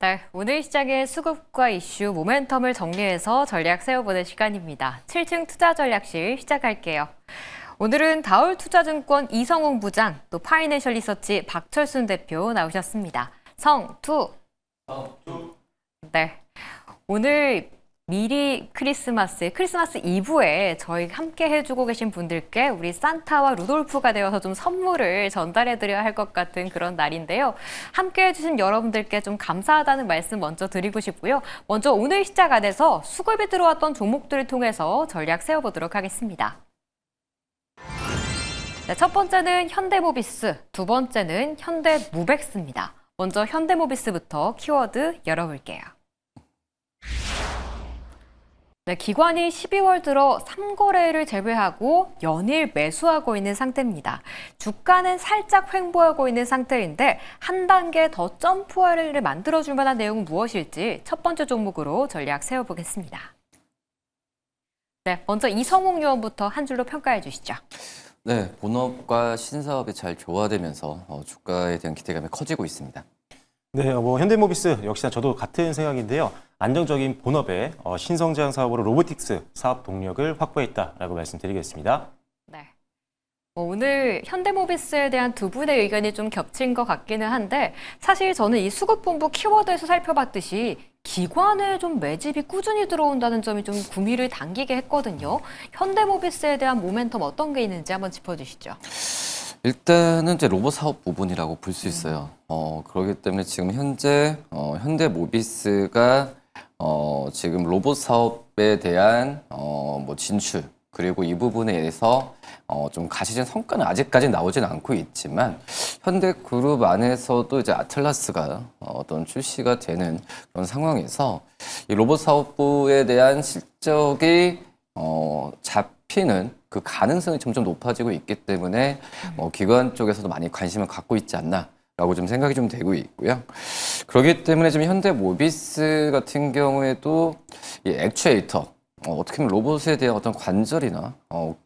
네, 오늘 시장의 수급과 이슈, 모멘텀을 정리해서 전략 세워보는 시간입니다. 7층 투자전략실 시작할게요. 오늘은 다올투자증권 이성웅 부장, 또 파이낸셜 리서치 박철순 대표 나오셨습니다. 성투. 네, 오늘 미리 크리스마스 이브에 저희 함께 해주고 계신 분들께 우리 산타와 루돌프가 되어서 좀 선물을 전달해드려야 할 것 같은 그런 날인데요. 함께 해주신 여러분들께 좀 감사하다는 말씀 먼저 드리고 싶고요. 먼저 오늘 시작 안에서 수급이 들어왔던 종목들을 통해서 전략 세워보도록 하겠습니다. 네, 첫 번째는 현대모비스, 두 번째는 현대무백스입니다. 먼저 현대모비스부터 키워드 열어볼게요. 네, 기관이 12월 들어 3거래를 제외하고 연일 매수하고 있는 상태입니다. 주가는 살짝 횡보하고 있는 상태인데 한 단계 더 점프를 만들어줄 만한 내용은 무엇일지 첫 번째 종목으로 전략 세워보겠습니다. 네, 먼저 이성웅 요원부터 한 줄로 평가해 주시죠. 네, 본업과 신사업이 잘 조화되면서 주가에 대한 기대감이 커지고 있습니다. 네, 현대모비스 역시나 저도 같은 생각인데요. 안정적인 본업에 신성장 사업으로 로보틱스 사업 동력을 확보했다라고 말씀드리겠습니다. 네. 오늘 현대모비스에 대한 두 분의 의견이 좀 겹친 것 같기는 한데 사실 저는 이 수급본부 키워드에서 살펴봤듯이 기관에 좀 매집이 꾸준히 들어온다는 점이 좀 구미를 당기게 했거든요. 현대모비스에 대한 모멘텀 어떤 게 있는지 한번 짚어주시죠. 일단은 이제 로봇 사업 부분이라고 볼 수 있어요. 그렇기 때문에 지금 현재 현대모비스가 지금 로봇 사업에 대한 뭐 진출 그리고 이 부분에 대해서 좀 가시적인 성과는 아직까지 나오진 않고 있지만 현대그룹 안에서도 이제 아틀라스가 어떤 출시가 되는 그런 상황에서 이 로봇 사업부에 대한 실적이 잡히는 그 가능성이 점점 높아지고 있기 때문에 기관 쪽에서도 많이 관심을 갖고 있지 않나라고 좀 생각이 좀 되고 있고요. 그렇기 때문에 지금 현대모비스 같은 경우에도 이 액추에이터 어떻게 보면 로봇에 대한 어떤 관절이나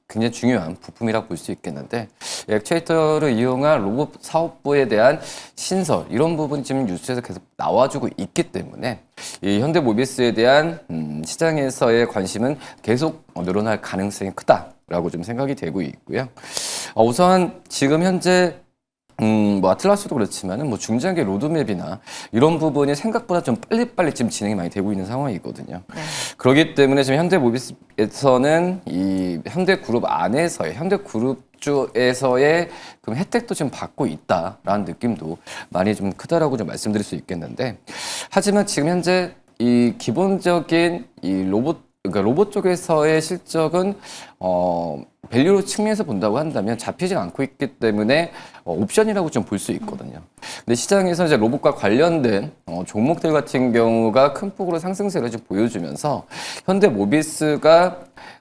굉장히 중요한 부품이라고 볼 수 있겠는데 이 액추에이터를 이용한 로봇 사업부에 대한 신설 이런 부분이 지금 뉴스에서 계속 나와주고 있기 때문에 이 현대모비스에 대한 시장에서의 관심은 계속 늘어날 가능성이 크다라고 좀 생각이 되고 있고요. 우선 지금 현재 뭐 아틀라스도 그렇지만은 뭐 중장기 로드맵이나 이런 부분이 생각보다 좀 빨리빨리 지금 진행이 많이 되고 있는 상황이거든요. 네. 그렇기 때문에 지금 현대모비스에서는 이 현대그룹 안에서의 현대그룹 쪽에서의 그 혜택도 지금 받고 있다라는 느낌도 많이 좀 크다라고 좀 말씀드릴 수 있겠는데 하지만 지금 현재 이 기본적인 이 그러니까 로봇 쪽에서의 실적은 밸류 측면에서 본다고 한다면 잡히지 않고 있기 때문에 옵션이라고 좀 볼 수 있거든요. 근데 시장에서 이제 로봇과 관련된 종목들 같은 경우가 큰 폭으로 상승세를 좀 보여주면서 현대모비스가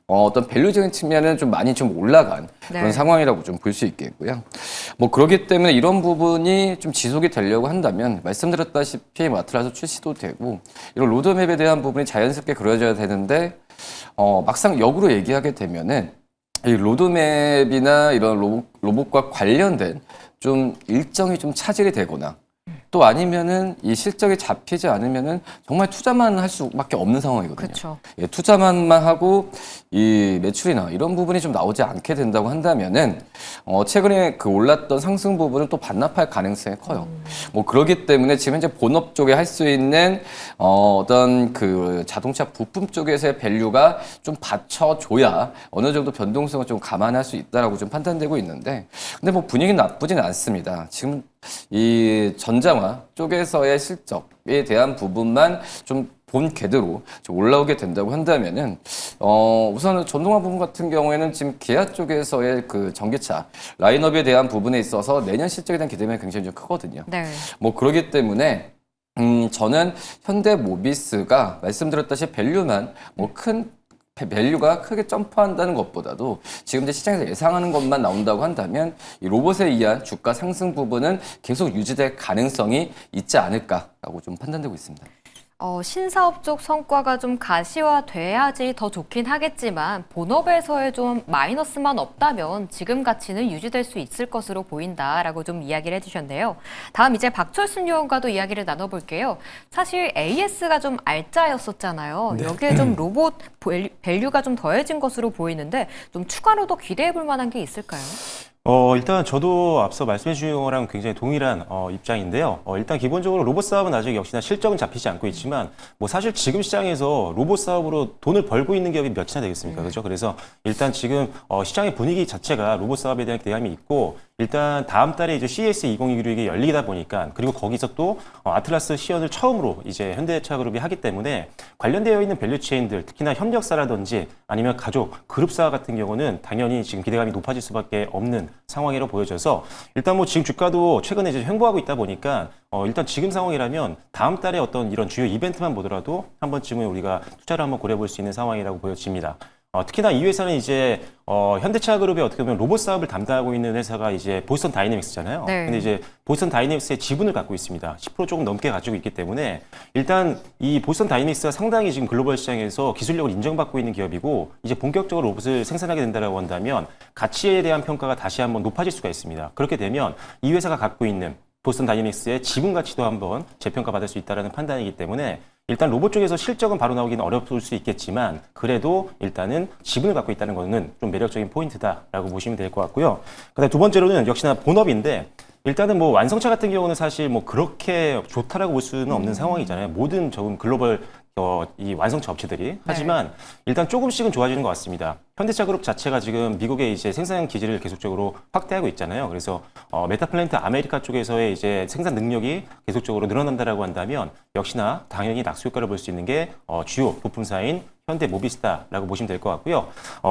어떤 밸류적인 측면은 좀 많이 좀 올라간 그런 상황이라고 좀 볼 수 있겠고요. 뭐 그렇기 때문에 이런 부분이 좀 지속이 되려고 한다면 말씀드렸다시피 아틀라스 출시도 되고 이런 로드맵에 대한 부분이 자연스럽게 그려져야 되는데 막상 역으로 얘기하게 되면은 이 로드맵이나 이런 로봇과 관련된 좀 일정이 좀 차질이 되거나 또 아니면은 이 실적이 잡히지 않으면은 정말 투자만 할 수밖에 없는 상황이거든요. 그렇죠. 예, 투자만 하고 이 매출이나 이런 부분이 좀 나오지 않게 된다고 한다면은 최근에 그 올랐던 상승 부분은 또 반납할 가능성이 커요. 뭐 그렇기 때문에 지금 현재 본업 쪽에 할 수 있는 어떤 그 자동차 부품 쪽에서의 밸류가 좀 받쳐줘야 어느 정도 변동성을 좀 감안할 수 있다라고 좀 판단되고 있는데 근데 뭐 분위기는 나쁘지는 않습니다. 지금 이 전장화 쪽에서의 실적에 대한 부분만 좀 본 궤도로 좀 올라오게 된다고 한다면은 우선은 전동화 부분 같은 경우에는 지금 기아 쪽에서의 그 전기차 라인업에 대한 부분에 있어서 내년 실적에 대한 기대감이 굉장히 좀 크거든요. 네. 뭐 그러기 때문에 저는 현대모비스가 말씀드렸다시피 밸류만 큰 밸류가 크게 점프한다는 것보다도 지금 이제 시장에서 예상하는 것만 나온다고 한다면 이 로봇에 의한 주가 상승 부분은 계속 유지될 가능성이 있지 않을까라고 좀 판단되고 있습니다. 신사업 쪽 성과가 좀 가시화돼야지 더 좋긴 하겠지만 본업에서의 좀 마이너스만 없다면 지금 가치는 유지될 수 있을 것으로 보인다라고 좀 이야기를 해주셨네요. 다음 이제 박철순 요원과도 이야기를 나눠볼게요. 사실 AS가 좀 알짜였었잖아요. 여기에 좀 로봇 밸류가 좀 더해진 것으로 보이는데 좀 추가로 더 기대해볼 만한 게 있을까요? 일단 저도 앞서 말씀해 주신 거랑 굉장히 동일한 입장인데요. 일단 기본적으로 로봇 사업은 아직 역시나 실적은 잡히지 않고 있지만 뭐 사실 지금 시장에서 로봇 사업으로 돈을 벌고 있는 기업이 몇이나 되겠습니까? 그렇죠? 그래서 일단 지금 시장의 분위기 자체가 로봇 사업에 대한 기대감이 있고 일단 다음 달에 이제 CES 2026이 열리다 보니까 그리고 거기서 또 아틀라스 시연을 처음으로 이제 현대차그룹이 하기 때문에 관련되어 있는 밸류체인들 특히나 협력사라든지 아니면 가족, 그룹사 같은 경우는 당연히 지금 기대감이 높아질 수밖에 없는 상황이라고 보여져서 일단 뭐 지금 주가도 최근에 이제 횡보하고 있다 보니까 일단 지금 상황이라면 다음 달에 어떤 이런 주요 이벤트만 보더라도 한 번쯤은 우리가 투자를 한번 고려해 볼 수 있는 상황이라고 보여집니다. 특히나 이 회사는 이제 현대차 그룹의 어떻게 보면 로봇 사업을 담당하고 있는 회사가 이제 보스턴 다이내믹스잖아요. 네. 근데 이제 보스턴 다이내믹스의 지분을 갖고 있습니다. 10% 조금 넘게 가지고 있기 때문에 일단 이 보스턴 다이내믹스가 상당히 지금 글로벌 시장에서 기술력을 인정받고 있는 기업이고 이제 본격적으로 로봇을 생산하게 된다고 한다면 가치에 대한 평가가 다시 한번 높아질 수가 있습니다. 그렇게 되면 이 회사가 갖고 있는 보스턴 다이내믹스의 지분 가치도 한번 재평가받을 수 있다는 판단이기 때문에 일단 로봇 쪽에서 실적은 바로 나오기는 어렵을 수 있겠지만 그래도 일단은 지분을 갖고 있다는 것은 좀 매력적인 포인트다라고 보시면 될 것 같고요. 그다음에 두 번째로는 역시나 본업인데 일단은 뭐 완성차 같은 경우는 사실 뭐 그렇게 좋다라고 볼 수는 없는 상황이잖아요. 모든 적은 글로벌 이 완성차 업체들이 하지만 일단 조금씩은 좋아지는 것 같습니다. 현대차 그룹 자체가 지금 미국의 이제 생산 기지를 계속적으로 확대하고 있잖아요. 그래서 메타플랜트 아메리카 쪽에서의 이제 생산 능력이 계속적으로 늘어난다라고 한다면 역시나 당연히 낙수 효과를 볼 수 있는 게 주요 부품사인 현대 모비스타라고 보시면 될 것 같고요.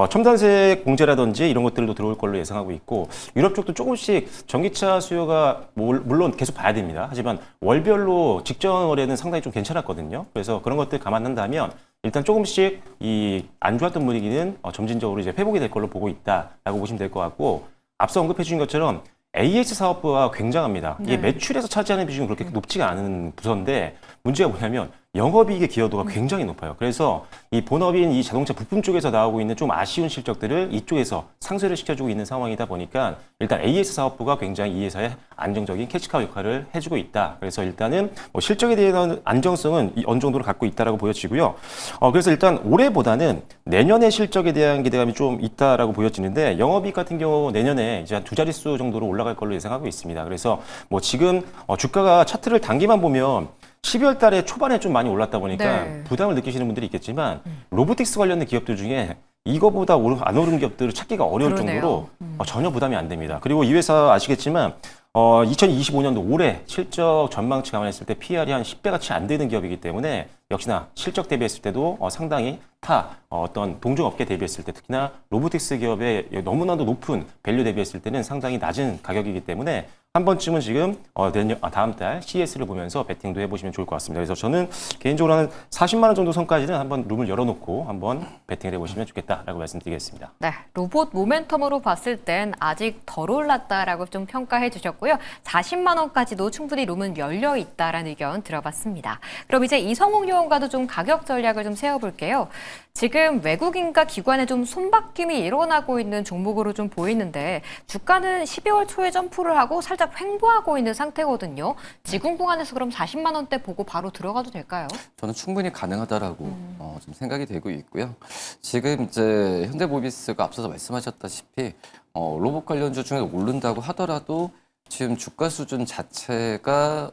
첨단색 공제라든지 이런 것들도 들어올 걸로 예상하고 있고 유럽 쪽도 조금씩 전기차 수요가 물론 계속 봐야 됩니다. 하지만 월별로 직전 월에는 상당히 좀 괜찮았거든요. 그래서 그런 것들 감안한다면 일단 조금씩 이 안 좋았던 분위기는 점진적으로 이제 회복이 될 걸로 보고 있다라고 보시면 될 것 같고 앞서 언급해 주신 것처럼 AS 사업부가 굉장합니다. 이게 매출에서 차지하는 비중은 그렇게 높지가 않은 부서인데 문제가 뭐냐면 영업이익의 기여도가 굉장히 높아요. 그래서 이 본업인 이 자동차 부품 쪽에서 나오고 있는 좀 아쉬운 실적들을 이쪽에서 상쇄를 시켜주고 있는 상황이다 보니까 일단 AS 사업부가 굉장히 이 회사의 안정적인 캐치카우 역할을 해주고 있다. 그래서 일단은 뭐 실적에 대한 안정성은 어느 정도로 갖고 있다라고 보여지고요. 그래서 일단 올해보다는 내년의 실적에 대한 기대감이 좀 있다라고 보여지는데 영업이익 같은 경우 내년에 이제 한 두 자릿수 정도로 올라갈 걸로 예상하고 있습니다. 그래서 뭐 지금 주가가 차트를 단기만 보면 12월 달에 초반에 좀 많이 올랐다 보니까 부담을 느끼시는 분들이 있겠지만 로보틱스 관련된 기업들 중에 이거보다 안 오른 기업들을 찾기가 어려울 그러네요. 정도로 전혀 부담이 안 됩니다. 그리고 이 회사 아시겠지만 2025년도 올해 실적 전망치 감안했을 때 PR이 한 10배 같이 안 되는 기업이기 때문에 역시나 실적 대비했을 때도 상당히 어떤 동종업계 대비했을 때 특히나 로보틱스 기업의 너무나도 높은 밸류 대비했을 때는 상당히 낮은 가격이기 때문에 한 번쯤은 지금 다음 달 CES를 보면서 베팅도 해보시면 좋을 것 같습니다. 그래서 저는 개인적으로 한 40만 원 정도 선까지는 한번 룸을 열어놓고 한번 베팅을 해보시면 좋겠다라고 말씀드리겠습니다. 네, 로봇 모멘텀으로 봤을 땐 아직 덜 올랐다라고 좀 평가해 주셨고요. 40만 원까지도 충분히 룸은 열려 있다라는 의견 들어봤습니다. 그럼 이제 이성욱 요원과도 좀 가격 전략을 좀 세워볼게요. 지금 외국인과 기관의 좀 손바뀜이 일어나고 있는 종목으로 좀 보이는데 주가는 12월 초에 점프를 하고 살짝 횡보하고 있는 상태거든요. 지금 구간에서 그럼 40만 원대 보고 바로 들어가도 될까요? 저는 충분히 가능하다라고 좀 생각이 되고 있고요. 지금 이제 현대모비스가 앞서서 말씀하셨다시피 로봇 관련주 중에 오른다고 하더라도 지금 주가 수준 자체가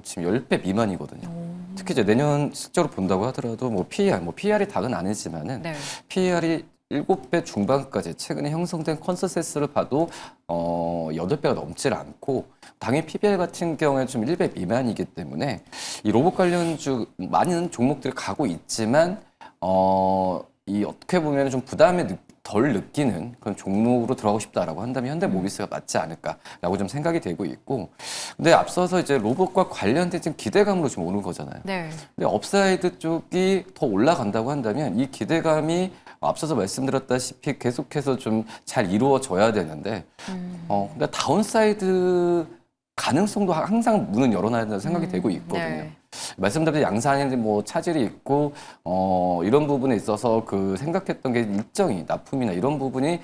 지금 10배 미만이거든요. 특히 이제 내년 실적으로 본다고 하더라도 뭐 PER이 다는 아니지만은 네. PER이 7배 중반까지 최근에 형성된 컨센서스를 봐도 8배가 넘질 않고 당연히 PBR 같은 경우에 좀 1배 미만이기 때문에 이 로봇 관련주 많은 종목들이 가고 있지만 이 어떻게 보면 좀 부담이 덜 느끼는 그런 종목으로 들어가고 싶다라고 한다면 현대모비스가 맞지 않을까라고 좀 생각이 되고 있고 근데 앞서서 이제 로봇과 관련된 지금 기대감으로 지금 오는 거잖아요. 네. 근데 업사이드 쪽이 더 올라간다고 한다면 이 기대감이 앞서서 말씀드렸다시피 계속해서 좀 잘 이루어져야 되는데 그러니까 다운사이드 가능성도 항상 문은 열어놔야 된다고 생각이 되고 있거든요. 네. 말씀드린 양산에 뭐 차질이 있고 이런 부분에 있어서 그 생각했던 게 일정이 납품이나 이런 부분이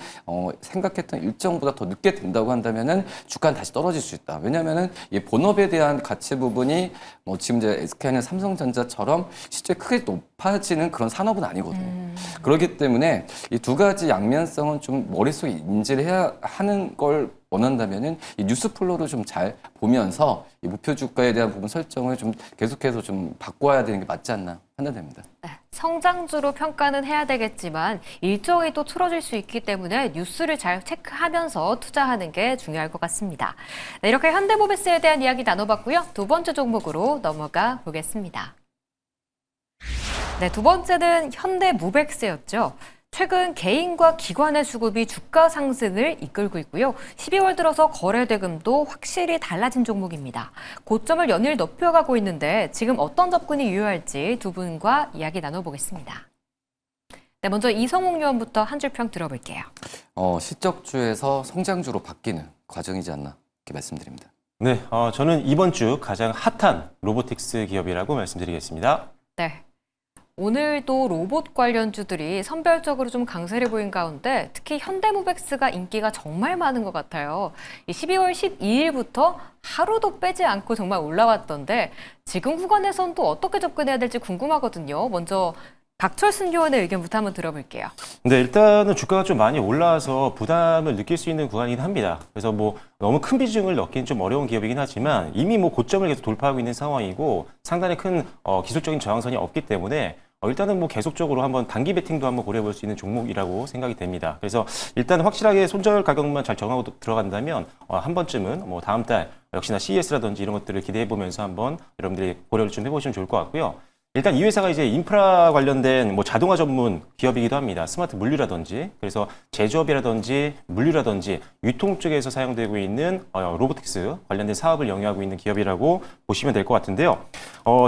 생각했던 일정보다 더 늦게 된다고 한다면은 주가는 다시 떨어질 수 있다. 왜냐하면은 이 본업에 대한 가치 부분이 뭐 지금 이제 SK하이닉스, 삼성전자처럼 실제 크게 높아지는 그런 산업은 아니거든요. 그렇기 때문에 이 두 가지 양면성은 좀 머릿속에 인지를 해야 하는 걸 원한다면은 이 뉴스 플로우를 좀 잘 보면서 이 목표 주가에 대한 부분 설정을 좀 계속해서 좀 바꿔야 되는 게 맞지 않나 판단됩니다. 네, 성장주로 평가는 해야 되겠지만 일정이 또 틀어질 수 있기 때문에 뉴스를 잘 체크하면서 투자하는 게 중요할 것 같습니다. 네, 이렇게 현대모비스에 대한 이야기 나눠봤고요. 두 번째 종목으로 넘어가 보겠습니다. 네, 두 번째는 현대모백스였죠. 최근 개인과 기관의 수급이 주가 상승을 이끌고 있고요. 12월 들어서 거래 대금도 확실히 달라진 종목입니다. 고점을 연일 높여가고 있는데 지금 어떤 접근이 유효할지 두 분과 이야기 나눠보겠습니다. 네, 먼저 이성욱 요원부터 한 줄 평 들어볼게요. 실적주에서 성장주로 바뀌는 과정이지 않나 이렇게 말씀드립니다. 네, 저는 이번 주 가장 핫한 로보틱스 기업이라고 말씀드리겠습니다. 네. 오늘도 로봇 관련주들이 선별적으로 좀 강세를 보인 가운데 특히 현대모백스가 인기가 정말 많은 것 같아요. 12월 12일부터 하루도 빼지 않고 정말 올라왔던데 지금 구간에선 또 어떻게 접근해야 될지 궁금하거든요. 먼저 박철순 교원의 의견부터 한번 들어볼게요. 네, 일단은 주가가 좀 많이 올라와서 부담을 느낄 수 있는 구간이긴 합니다. 그래서 뭐 너무 큰 비중을 넣기는 좀 어려운 기업이긴 하지만 이미 뭐 고점을 계속 돌파하고 있는 상황이고 상당히 큰 기술적인 저항선이 없기 때문에 일단은 뭐 계속적으로 한번 단기 베팅도 한번 고려해 볼 수 있는 종목이라고 생각이 됩니다. 그래서 일단 확실하게 손절 가격만 잘 정하고 들어간다면 한 번쯤은 뭐 다음 달 역시나 CES라든지 이런 것들을 기대해 보면서 한번 여러분들이 고려를 좀 해보시면 좋을 것 같고요. 일단 이 회사가 이제 인프라 관련된 뭐 자동화 전문 기업이기도 합니다. 스마트 물류라든지 그래서 제조업이라든지 물류라든지 유통 쪽에서 사용되고 있는 로보틱스 관련된 사업을 영위하고 있는 기업이라고 보시면 될 것 같은데요.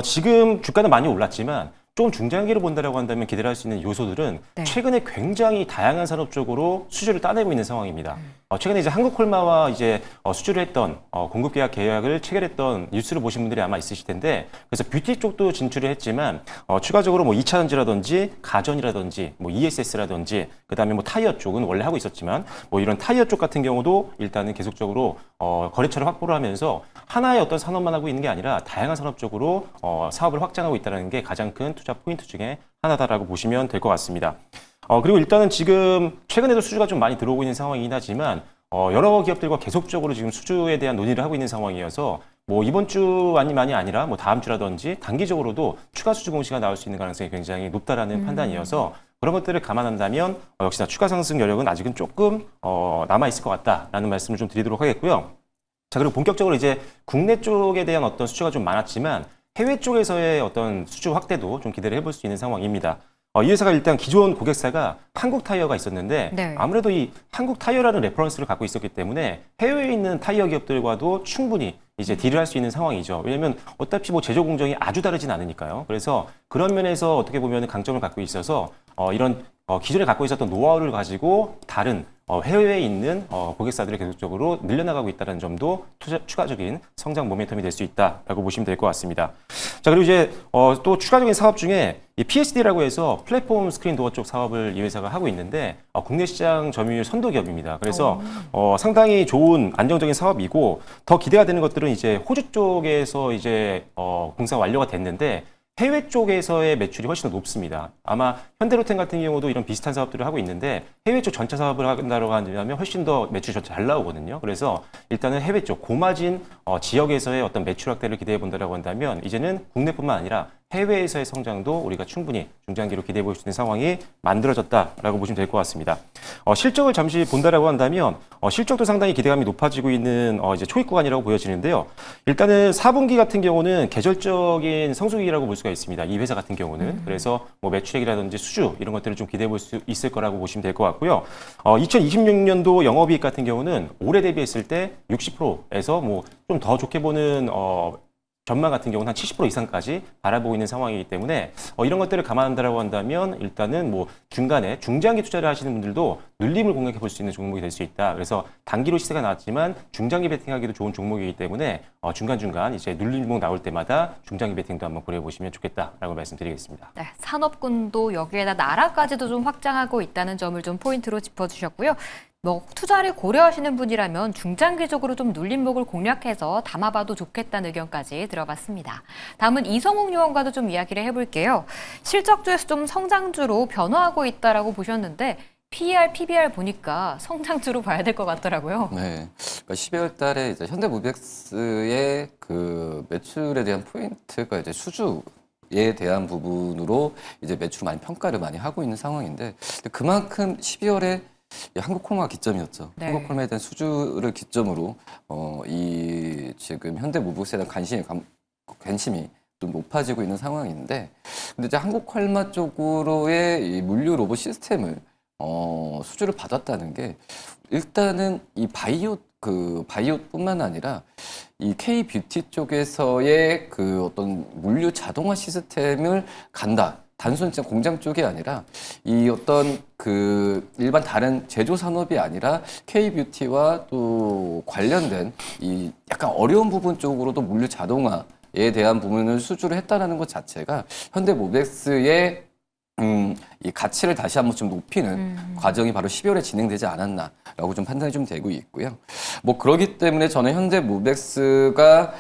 지금 주가는 많이 올랐지만 좀 중장기로 본다라고 한다면 기대를 할 수 있는 요소들은 네. 최근에 굉장히 다양한 산업 쪽으로 수주를 따내고 있는 상황입니다. 최근에 이제 한국콜마와 이제 수주를 했던 공급 계약을 체결했던 뉴스를 보신 분들이 아마 있으실 텐데 그래서 뷰티 쪽도 진출을 했지만 추가적으로 뭐 2차 전지라든지 가전이라든지 뭐 ESS라든지 그다음에 뭐 타이어 쪽은 원래 하고 있었지만 뭐 이런 타이어 쪽 같은 경우도 일단은 계속적으로 거래처를 확보를 하면서 하나의 어떤 산업만 하고 있는 게 아니라 다양한 산업 쪽으로 사업을 확장하고 있다는 게 가장 큰 투자 포인트 중에 하나다라고 보시면 될 것 같습니다. 그리고 일단은 지금 최근에도 수주가 좀 많이 들어오고 있는 상황이긴 하지만 여러 기업들과 계속적으로 지금 수주에 대한 논의를 하고 있는 상황이어서 뭐 이번 주만이 아니라 뭐 다음 주라든지 단기적으로도 추가 수주 공시가 나올 수 있는 가능성이 굉장히 높다라는 판단이어서 그런 것들을 감안한다면 역시나 추가 상승 여력은 아직은 조금 남아 있을 것 같다라는 말씀을 좀 드리도록 하겠고요. 자, 그리고 본격적으로 이제 국내 쪽에 대한 어떤 수주가 좀 많았지만 해외 쪽에서의 어떤 수주 확대도 좀 기대를 해볼 수 있는 상황입니다. 이 회사가 일단 기존 고객사가 한국 타이어가 있었는데 네. 아무래도 이 한국 타이어라는 레퍼런스를 갖고 있었기 때문에 해외에 있는 타이어 기업들과도 충분히 이제 딜을 할 수 있는 상황이죠. 왜냐하면 어차피 뭐 제조 공정이 아주 다르진 않으니까요. 그래서 그런 면에서 어떻게 보면 강점을 갖고 있어서 이런 기존에 갖고 있었던 노하우를 가지고 다른 해외에 있는 고객사들을 계속적으로 늘려나가고 있다는 점도 추가적인 성장 모멘텀이 될 수 있다라고 보시면 될 것 같습니다. 자, 그리고 이제 또 추가적인 사업 중에 이 PSD라고 해서 플랫폼 스크린 도어 쪽 사업을 이 회사가 하고 있는데 국내 시장 점유율 선도 기업입니다. 그래서 상당히 좋은 안정적인 사업이고 더 기대가 되는 것들은 이제 호주 쪽에서 이제 공사 완료가 됐는데 해외 쪽에서의 매출이 훨씬 더 높습니다. 아마 현대로템 같은 경우도 이런 비슷한 사업들을 하고 있는데 해외 쪽 전차 사업을 한다고 한다면 훨씬 더 매출이 잘 나오거든요. 그래서 일단은 해외 쪽 고마진 지역에서의 어떤 매출 확대를 기대해 본다고 한다면 이제는 국내뿐만 아니라 해외에서의 성장도 우리가 충분히 중장기로 기대해 볼 수 있는 상황이 만들어졌다라고 보시면 될 것 같습니다. 실적을 잠시 본다라고 한다면 실적도 상당히 기대감이 높아지고 있는 이제 초입 구간이라고 보여지는데요. 일단은 4분기 같은 경우는 계절적인 성수기라고 볼 수가 있습니다. 이 회사 같은 경우는. 그래서 뭐 매출액이라든지 수주 이런 것들을 좀 기대해 볼 수 있을 거라고 보시면 될 것 같고요. 2026년도 영업이익 같은 경우는 올해 대비했을 때 60%에서 뭐 좀 더 좋게 보는 전망 같은 경우는 한 70% 이상까지 바라보고 있는 상황이기 때문에 이런 것들을 감안한다라고 한다면 일단은 뭐 중간에 중장기 투자를 하시는 분들도 눌림을 공략해 볼 수 있는 종목이 될 수 있다. 그래서 단기로 시세가 나왔지만 중장기 베팅하기도 좋은 종목이기 때문에 중간중간 이제 눌림 종목 나올 때마다 중장기 베팅도 한번 고려해 보시면 좋겠다라고 말씀드리겠습니다. 네, 산업군도 여기에다 나라까지도 좀 확장하고 있다는 점을 좀 포인트로 짚어주셨고요. 뭐 투자를 고려하시는 분이라면 중장기적으로 좀 눌림목을 공략해서 담아봐도 좋겠다는 의견까지 들어봤습니다. 다음은 이성욱 요원과도 좀 이야기를 해볼게요. 실적주에서 좀 성장주로 변화하고 있다라고 보셨는데 PER, PBR 보니까 성장주로 봐야 될 것 같더라고요. 네. 그러니까 12월 달에 이제 현대모비스의 그 매출에 대한 포인트가 이제 수주에 대한 부분으로 이제 매출 많이 평가를 많이 하고 있는 상황인데 그만큼 12월에 한국콜마 기점이었죠. 네. 한국콜마에 대한 수주를 기점으로 이 지금 현대모비스에 대한 관심이 좀 높아지고 있는 상황인데, 근데 이제 한국콜마 쪽으로의 이 물류 로봇 시스템을 수주를 받았다는 게 일단은 이 바이오뿐만 아니라 이 K-뷰티 쪽에서의 그 어떤 물류 자동화 시스템을 간다. 단순 진짜 공장 쪽이 아니라 이 어떤 그 일반 다른 제조 산업이 아니라 K-뷰티와 또 관련된 이 약간 어려운 부분 쪽으로도 물류 자동화에 대한 부분을 수주를 했다는 것 자체가 현대모비스의 이 가치를 다시 한번 좀 높이는 과정이 바로 12월에 진행되지 않았나라고 좀 판단이 좀 되고 있고요. 뭐 그러기 때문에 저는 현대모비스가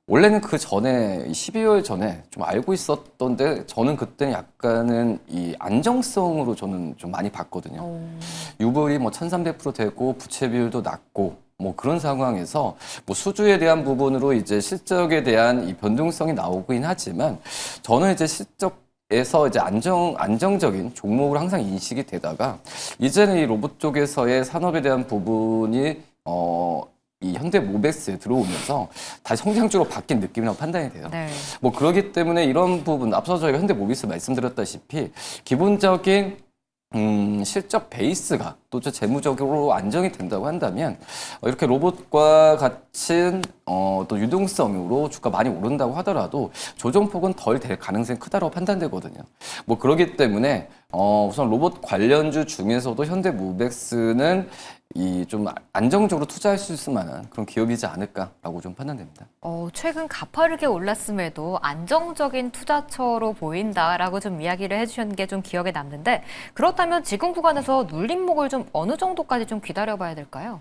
원래는 그 전에 12월 전에 좀 알고 있었던데 저는 그때는 약간은 이 안정성으로 저는 좀 많이 봤거든요. 유보율이 뭐 1300% 되고 부채 비율도 낮고 뭐 그런 상황에서 뭐 수주에 대한 부분으로 이제 실적에 대한 이 변동성이 나오긴 하지만 저는 이제 실적에서 이제 안정적인 종목으로 항상 인식이 되다가 이제는 이 로봇 쪽에서의 산업에 대한 부분이 이 현대모비스에 들어오면서 다시 성장주로 바뀐 느낌이라고 판단이 돼요. 네. 뭐 그렇기 때문에 이런 부분 앞서 저희가 현대모비스 말씀드렸다시피 기본적인 실적 베이스가 또 재무적으로 안정이 된다고 한다면 이렇게 로봇과 같은 또 유동성으로 주가 많이 오른다고 하더라도 조정폭은 덜 될 가능성이 크다고 판단되거든요. 뭐 그렇기 때문에 우선 로봇 관련주 중에서도 현대모비스는 이 좀 안정적으로 투자할 수 있을 만한 그런 기업이지 않을까라고 좀 판단됩니다. 최근 가파르게 올랐음에도 안정적인 투자처로 보인다라고 좀 이야기를 해주셨는 게 좀 기억에 남는데 그렇다면 지금 구간에서 눌림목을 좀 어느 정도까지 좀 기다려봐야 될까요?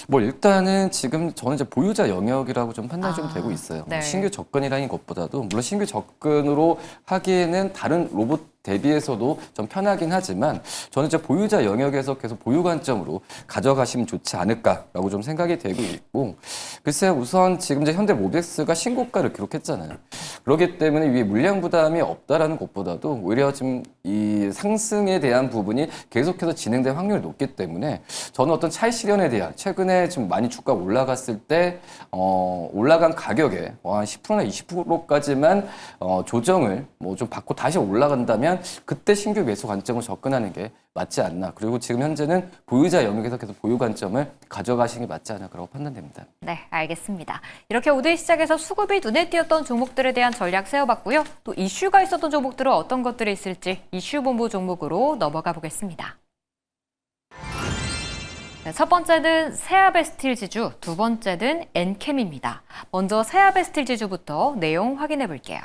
뭐 일단은 지금 저는 이제 보유자 영역이라고 좀 판단이 좀 되고 있어요. 네. 신규 접근이라는 것보다도 물론 신규 접근으로 하기에는 다른 로봇 대비해서도 좀 편하긴 하지만 저는 이제 보유자 영역에서 계속 보유 관점으로 가져가시면 좋지 않을까라고 좀 생각이 되고 있고 글쎄 우선 지금 이제 현대모비스가 신고가를 기록했잖아요. 그렇기 때문에 위에 물량 부담이 없다라는 것보다도 오히려 지금 이 상승에 대한 부분이 계속해서 진행될 확률이 높기 때문에 저는 어떤 차익 실현에 대한 최근에 지금 많이 주가가 올라갔을 때 올라간 가격에 한 10%나 20%까지만 조정을 뭐 좀 받고 다시 올라간다면 그때 신규 매수 관점으로 접근하는 게 맞지 않나. 그리고 지금 현재는 보유자 영역에서 계속 보유 관점을 가져가시는 게 맞지 않을까라고 판단됩니다. 네, 알겠습니다. 이렇게 오늘 시작에서 수급이 눈에 띄었던 종목들에 대한 전략 세워봤고요. 또 이슈가 있었던 종목들은 어떤 것들이 있을지 이슈본부 종목으로 넘어가 보겠습니다. 네, 첫 번째는 세아베스틸 지주, 두 번째는 엔캠입니다. 먼저 세아베스틸 지주부터 내용 확인해 볼게요.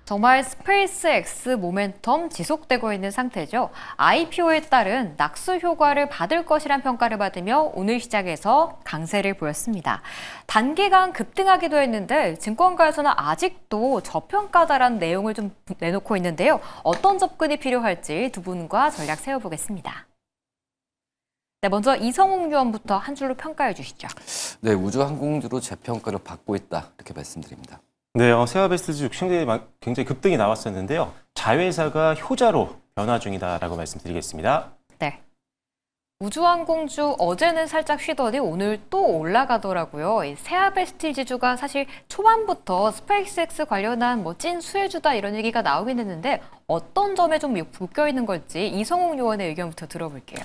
정말 스페이스X 모멘텀 지속되고 있는 상태죠. IPO에 따른 낙수 효과를 받을 것이란 평가를 받으며 오늘 시작에서 강세를 보였습니다. 단기간 급등하기도 했는데 증권가에서는 아직도 저평가다라는 내용을 좀 내놓고 있는데요. 어떤 접근이 필요할지 두 분과 전략 세워보겠습니다. 네, 먼저 이성욱 위원부터 한 줄로 평가해 주시죠. 네, 우주항공주로 재평가를 받고 있다 이렇게 말씀드립니다. 네, 세아베스트 주식 굉장히 급등이 나왔었는데요. 자회사가 효자로 변화 중이다라고 말씀드리겠습니다. 네. 우주항공주 어제는 살짝 쉬더니 오늘 또 올라가더라고요. 이 세아베스틸 지주가 사실 초반부터 스페이스X 관련한 뭐 찐 수혜주다 이런 얘기가 나오긴 했는데 어떤 점에 좀 묶여 있는 걸지 이성욱 요원의 의견부터 들어볼게요.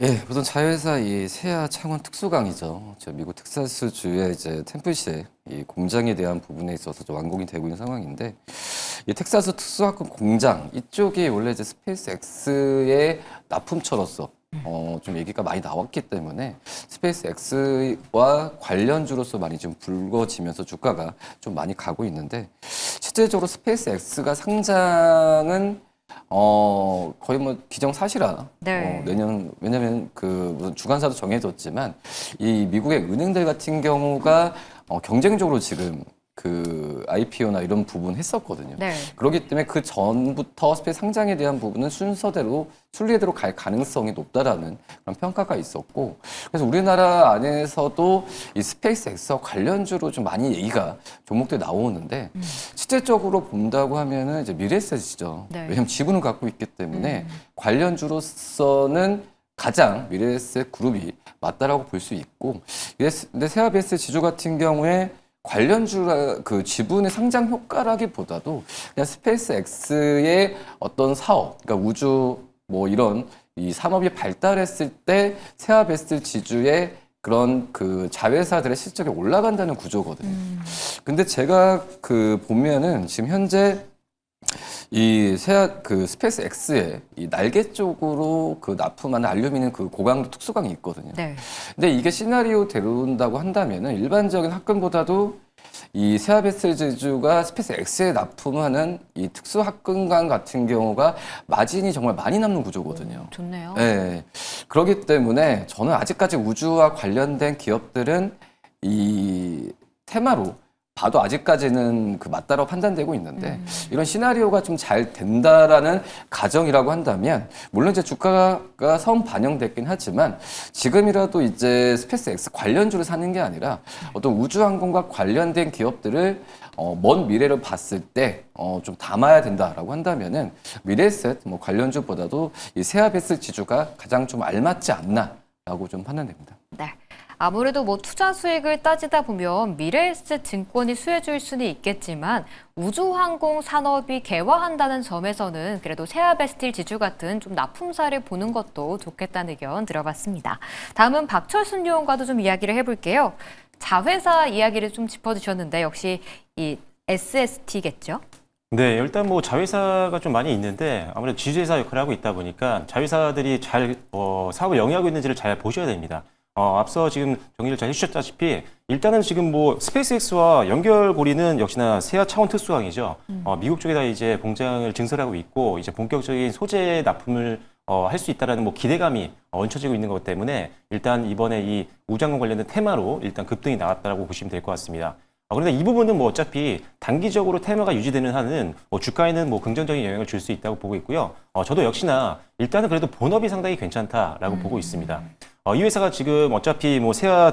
예, 우선 자회사 이 세아 창원 특수강이죠. 저 미국 텍사스주의 이제 템플시에 이 공장에 대한 부분에 있어서 좀 완공이 되고 있는 상황인데, 이 텍사스 특수학군 공장 이쪽이 원래 이제 스페이스 X의 납품처로서 좀 얘기가 많이 나왔기 때문에 스페이스 X와 관련주로서 많이 좀 불거지면서 주가가 좀 많이 가고 있는데, 실제적으로 스페이스 X가 상장은 거의 뭐 기정사실화. 네. 왜냐면 그 무슨 주관사도 정해졌지만 이 미국의 은행들 같은 경우가 경쟁적으로 지금 그 IPO나 이런 부분 했었거든요. 네. 그렇기 때문에 그 전부터 스페이스 상장에 대한 부분은 순서대로 순리대로 갈 가능성이 높다라는 그런 평가가 있었고, 그래서 우리나라 안에서도 이 스페이스 X와 관련주로 좀 많이 얘기가 종목들이 나오는데, 실질적으로 본다고 하면은 이제 미래에셋이죠. 네. 왜냐하면 지분을 갖고 있기 때문에 관련주로서는 가장 미래에셋 그룹이 맞다라고 볼 수 있고, 근데 세아베스 지주 같은 경우에 관련주 그 지분의 상장 효과라기보다도 그냥 스페이스 X의 어떤 사업, 그러니까 우주 뭐 이런 이 산업이 발달했을 때 세아베스 지주의 그런 그 자회사들의 실적이 올라간다는 구조거든요. 근데 제가 그 보면은 지금 현재 이 스페이스 X의 이 날개 쪽으로 그 납품하는 알루미늄 그 고강도 특수강이 있거든요. 네. 근데 이게 시나리오대로온다고 한다면은 일반적인 합금보다도 이 세아베스 제주가 스페이스 X에 납품하는 이 특수 합금강 같은 경우가 마진이 정말 많이 남는 구조거든요. 좋네요. 네. 그렇기 때문에 저는 아직까지 우주와 관련된 기업들은 이 테마로 봐도 아직까지는 그 맞다라고 판단되고 있는데, 이런 시나리오가 좀 잘 된다라는 가정이라고 한다면, 물론 이제 주가가 선 반영됐긴 하지만 지금이라도 이제 스페이스 X 관련주를 사는 게 아니라 어떤 우주항공과 관련된 기업들을 먼 미래를 봤을 때 좀 담아야 된다라고 한다면은 미래에셋 뭐 관련주보다도 이 세아베스 지주가 가장 좀 알맞지 않나라고 좀 판단됩니다. 네. 아무래도 뭐 투자 수익을 따지다 보면 미래에셋 증권이 수혜주일 수는 있겠지만 우주항공 산업이 개화한다는 점에서는 그래도 세아베스틸 지주 같은 좀 납품사를 보는 것도 좋겠다는 의견 들어봤습니다. 다음은 박철순 요원과도 좀 이야기를 해볼게요. 자회사 이야기를 좀 짚어주셨는데 역시 이 SST겠죠? 네, 일단 뭐 자회사가 좀 많이 있는데 아무래도 지주회사 역할을 하고 있다 보니까 자회사들이 잘 사업을 영위하고 있는지를 잘 보셔야 됩니다. 앞서 지금 정리를 잘 해주셨다시피 일단은 지금 뭐 스페이스X와 연결고리는 역시나 세아 차원 특수항이죠. 미국 쪽에다 이제 공장을 증설하고 있고 이제 본격적인 소재 납품을 할 수 있다라는 뭐 기대감이 얹혀지고 있는 것 때문에 일단 이번에 이 우주항공 관련된 테마로 일단 급등이 나왔다라고 보시면 될 것 같습니다. 그런데 이 부분은 뭐 어차피 단기적으로 테마가 유지되는 한은 뭐 주가에는 뭐 긍정적인 영향을 줄 수 있다고 보고 있고요. 저도 역시나 일단은 그래도 본업이 상당히 괜찮다라고 보고 있습니다. 이 회사가 지금 어차피 뭐 세아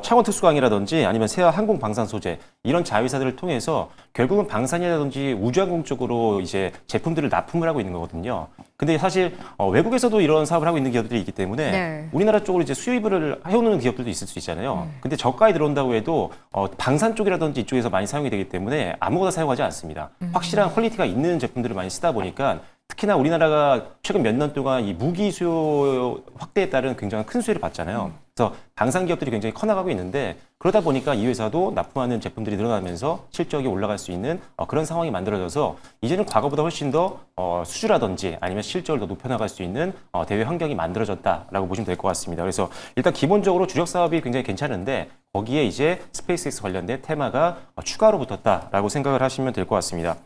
차원 특수강이라든지 아니면 세아 항공 방산 소재 이런 자회사들을 통해서 결국은 방산이라든지 우주항공 쪽으로 이제 제품들을 납품을 하고 있는 거거든요. 근데 사실 외국에서도 이런 사업을 하고 있는 기업들이 있기 때문에 네. 우리나라 쪽으로 이제 수입을 해오는 기업들도 있을 수 있잖아요. 근데 저가에 들어온다고 해도 방산 쪽이라든지 이쪽에서 많이 사용이 되기 때문에 아무거나 사용하지 않습니다. 확실한 퀄리티가 있는 제품들을 많이 쓰다 보니까 특히나 우리나라가 최근 몇 년 동안 이 무기 수요 확대에 따른 굉장히 큰 수혜를 받잖아요. 그래서 방산 기업들이 굉장히 커나가고 있는데 그러다 보니까 이 회사도 납품하는 제품들이 늘어나면서 실적이 올라갈 수 있는 그런 상황이 만들어져서 이제는 과거보다 훨씬 더 수주라든지 아니면 실적을 더 높여나갈 수 있는 대외 환경이 만들어졌다라고 보시면 될 것 같습니다. 그래서 일단 기본적으로 주력 사업이 굉장히 괜찮은데 거기에 이제 스페이스X 관련된 테마가 추가로 붙었다라고 생각을 하시면 될 것 같습니다.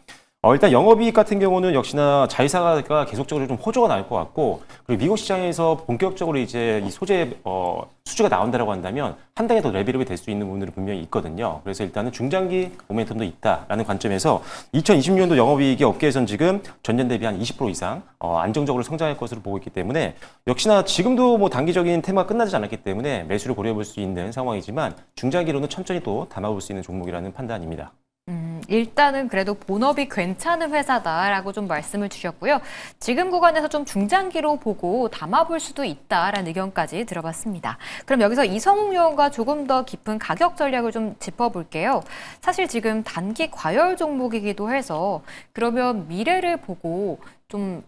일단 영업이익 같은 경우는 역시나 자회사가 계속적으로 좀 호조가 나올 것 같고, 그리고 미국 시장에서 본격적으로 이제 이 소재 수주가 나온다라고 한다면 한 단계 더 레벨업이 될 수 있는 부분들이 분명히 있거든요. 그래서 일단은 중장기 모멘텀도 있다라는 관점에서 2020년도 영업이익이 업계에선 지금 전년 대비 한 20% 이상 안정적으로 성장할 것으로 보고 있기 때문에 역시나 지금도 뭐 단기적인 테마가 끝나지 않았기 때문에 매수를 고려해 볼 수 있는 상황이지만 중장기로는 천천히 또 담아볼 수 있는 종목이라는 판단입니다. 일단은 그래도 본업이 괜찮은 회사다라고 좀 말씀을 주셨고요. 지금 구간에서 좀 중장기로 보고 담아볼 수도 있다라는 의견까지 들어봤습니다. 그럼 여기서 이성웅 의원과 조금 더 깊은 가격 전략을 좀 짚어볼게요. 사실 지금 단기 과열 종목이기도 해서 그러면 미래를 보고 좀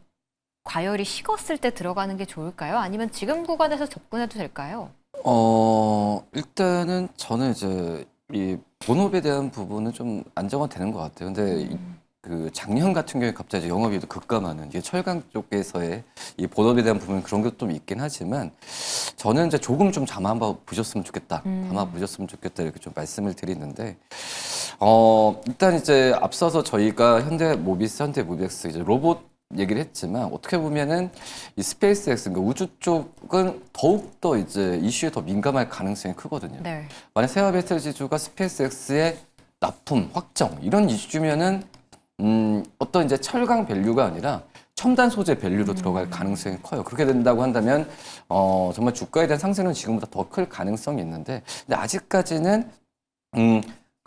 과열이 식었을 때 들어가는 게 좋을까요? 아니면 지금 구간에서 접근해도 될까요? 일단은 저는 이제 이 본업에 대한 부분은 좀 안정화되는 것 같아요. 근데 그 작년 같은 경우에 갑자기 이제 영업이익도 급감하는 이게 철강 쪽에서의 이 본업에 대한 부분 그런 게 좀 있긴 하지만 저는 이제 조금 좀 담아 보셨으면 좋겠다. 담아 보셨으면 좋겠다 이렇게 좀 말씀을 드리는데 일단 이제 앞서서 저희가 현대모비스 이제 로봇 얘기를 했지만 어떻게 보면은 이 스페이스X 그러니까 우주 쪽은 더욱 더 이제 이슈에 더 민감할 가능성이 크거든요. 네. 만약 세화 배터리 지주가 스페이스X의 납품 확정 이런 이슈면은 어떤 이제 철강 밸류가 아니라 첨단 소재 밸류로 들어갈 가능성이 커요. 그렇게 된다고 한다면 정말 주가에 대한 상승은 지금보다 더 클 가능성이 있는데 근데 아직까지는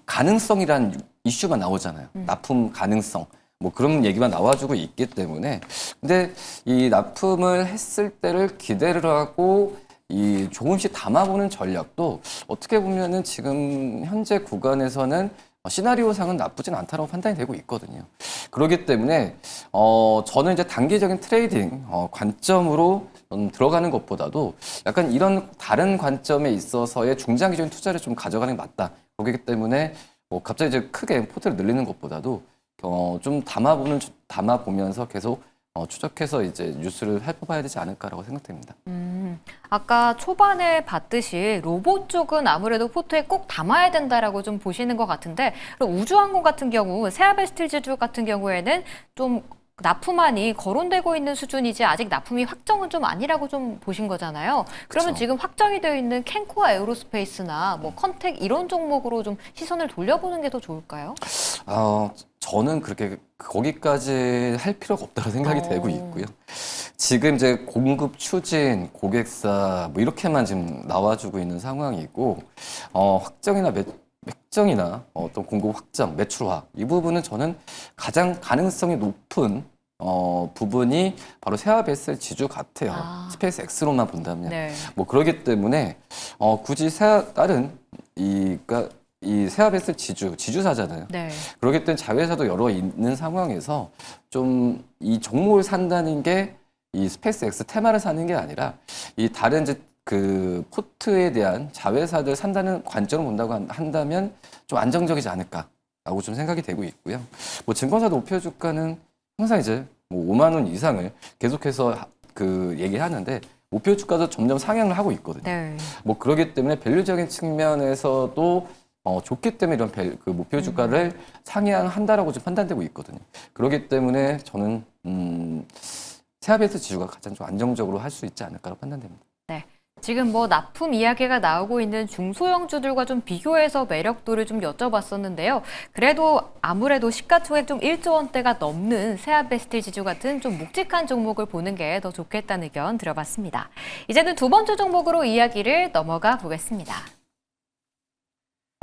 가능성이란 이슈만 나오잖아요. 납품 가능성. 뭐 그런 얘기만 나와주고 있기 때문에 근데 이 납품을 했을 때를 기대를 하고 이 조금씩 담아보는 전략도 어떻게 보면은 지금 현재 구간에서는 시나리오상은 나쁘진 않다고 판단이 되고 있거든요. 그렇기 때문에 저는 이제 단기적인 트레이딩 관점으로 들어가는 것보다도 약간 이런 다른 관점에 있어서의 중장기적인 투자를 좀 가져가는 게 맞다. 그렇기 때문에 뭐 갑자기 이제 크게 포트를 늘리는 것보다도 좀 담아보면서 계속 추적해서 이제 뉴스를 살펴봐야 되지 않을까라고 생각됩니다. 아까 초반에 봤듯이 로봇 쪽은 아무래도 포트에 꼭 담아야 된다라고 좀 보시는 것 같은데 그럼 우주항공 같은 경우 세아베스틸 지주 같은 경우에는 좀 납품안이 거론되고 있는 수준이지 아직 납품이 확정은 좀 아니라고 좀 보신 거잖아요. 그러면 그쵸. 지금 확정이 되어 있는 캔코아 에어로스페이스나 뭐 컨텍 이런 종목으로 좀 시선을 돌려보는 게 더 좋을까요? 저는 그렇게 거기까지 할 필요가 없다고 생각이 되고 있고요. 지금 이제 공급 추진, 고객사 뭐 이렇게만 지금 나와주고 있는 상황이고 확정이나 맥정이나 어떤 공급 확정, 매출화 이 부분은 저는 가장 가능성이 높은 부분이 바로 세아베스 지주 같아요. 스페이스 X로만 본다면. 네. 뭐 그러기 때문에 굳이 다른 그러니까 이 세아베스 지주사잖아요. 네. 그렇기 때문에 자회사도 여러 있는 상황에서 좀 이 종목을 산다는 게 이 스페이스 X 테마를 사는 게 아니라 이 다른 이제 그 포트에 대한 자회사들 산다는 관점을 본다고 한다면 좀 안정적이지 않을까라고 좀 생각이 되고 있고요. 뭐 증권사 목표 주가는 항상 이제 뭐 5만 원 이상을 계속해서 그 얘기하는데 목표 주가도 점점 상향을 하고 있거든요. 네. 뭐 그렇기 때문에 밸류적인 측면에서도 좋기 때문에 이런 그 목표 주가를 상향한다라고 좀 판단되고 있거든요. 그렇기 때문에 저는 세아베스 지주가 가장 좀 안정적으로 할 수 있지 않을까라고 판단됩니다. 네. 지금 뭐 납품 이야기가 나오고 있는 중소형주들과 좀 비교해서 매력도를 좀 여쭤봤었는데요. 그래도 아무래도 시가총액 좀 1조 원대가 넘는 세아베스틸 지주 같은 좀 묵직한 종목을 보는 게 더 좋겠다는 의견 들어봤습니다. 이제는 두 번째 종목으로 이야기를 넘어가 보겠습니다.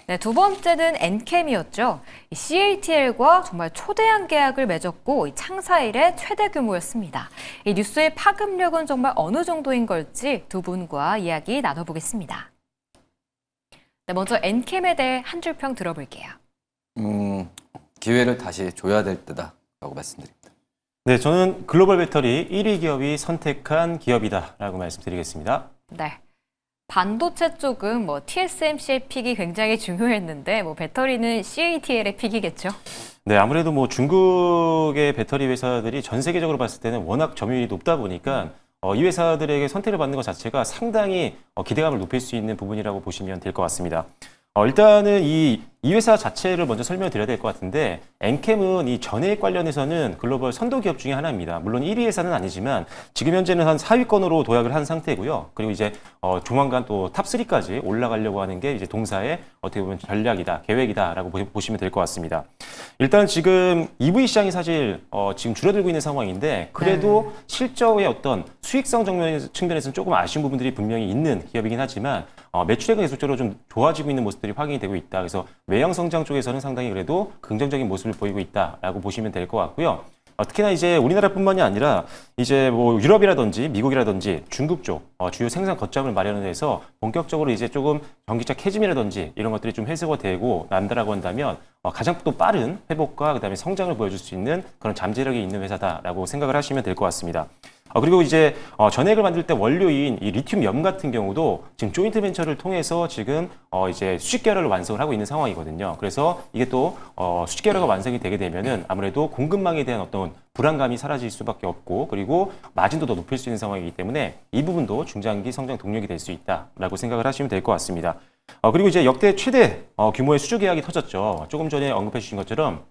네, 두 번째는 엔캠이었죠. CATL과 정말 초대형 계약을 맺었고 창사 이래 최대 규모였습니다. 이 뉴스의 파급력은 정말 어느 정도인 걸지 두 분과 이야기 나눠보겠습니다. 네, 먼저 엔캠에 대해 한 줄 평 들어볼게요. 기회를 다시 줘야 될 때다라고 말씀드립니다. 네, 저는 글로벌 배터리 1위 기업이 선택한 기업이다라고 말씀드리겠습니다. 네. 반도체 쪽은 뭐 TSMC의 픽이 굉장히 중요했는데 뭐 배터리는 CATL의 픽이겠죠. 네, 아무래도 뭐 중국의 배터리 회사들이 전 세계적으로 봤을 때는 워낙 점유율이 높다 보니까 이 회사들에게 선택을 받는 것 자체가 상당히 기대감을 높일 수 있는 부분이라고 보시면 될 것 같습니다. 일단은 이 회사 자체를 먼저 설명드려야 될 것 같은데 엔캠은 이 전해액 관련해서는 글로벌 선도 기업 중에 하나입니다. 물론 1위 회사는 아니지만 지금 현재는 한 4위권으로 도약을 한 상태고요. 그리고 이제 조만간 또 탑3까지 올라가려고 하는 게 이제 동사의 어떻게 보면 전략이다, 계획이다라고 보시면 될 것 같습니다. 일단 지금 EV 시장이 사실 지금 줄어들고 있는 상황인데 그래도 실적의 어떤 수익성 측면에서는 조금 아쉬운 부분들이 분명히 있는 기업이긴 하지만 매출액은 계속적으로 좀 좋아지고 있는 모습들이 확인이 되고 있다. 그래서 외형 성장 쪽에서는 상당히 그래도 긍정적인 모습을 보이고 있다라고 보시면 될 것 같고요. 특히나 이제 우리나라뿐만이 아니라 이제 뭐 유럽이라든지 미국이라든지 중국 쪽 주요 생산 거점을 마련해서 본격적으로 이제 조금 전기차 캐즘이라든지 이런 것들이 좀 해소가 되고 난다라고 한다면 가장 또 빠른 회복과 그다음에 성장을 보여줄 수 있는 그런 잠재력이 있는 회사다라고 생각을 하시면 될 것 같습니다. 그리고 이제 전액을 만들 때 원료인 이 리튬 염 같은 경우도 지금 조인트 벤처를 통해서 지금 이제 수직 계열을 완성을 하고 있는 상황이거든요. 그래서 이게 또 수직 계열가 완성이 되게 되면은 아무래도 공급망에 대한 어떤 불안감이 사라질 수밖에 없고 그리고 마진도 더 높일 수 있는 상황이기 때문에 이 부분도 중장기 성장 동력이 될 수 있다라고 생각을 하시면 될 것 같습니다. 그리고 이제 역대 최대 규모의 수주 계약이 터졌죠. 조금 전에 언급해 주신 것처럼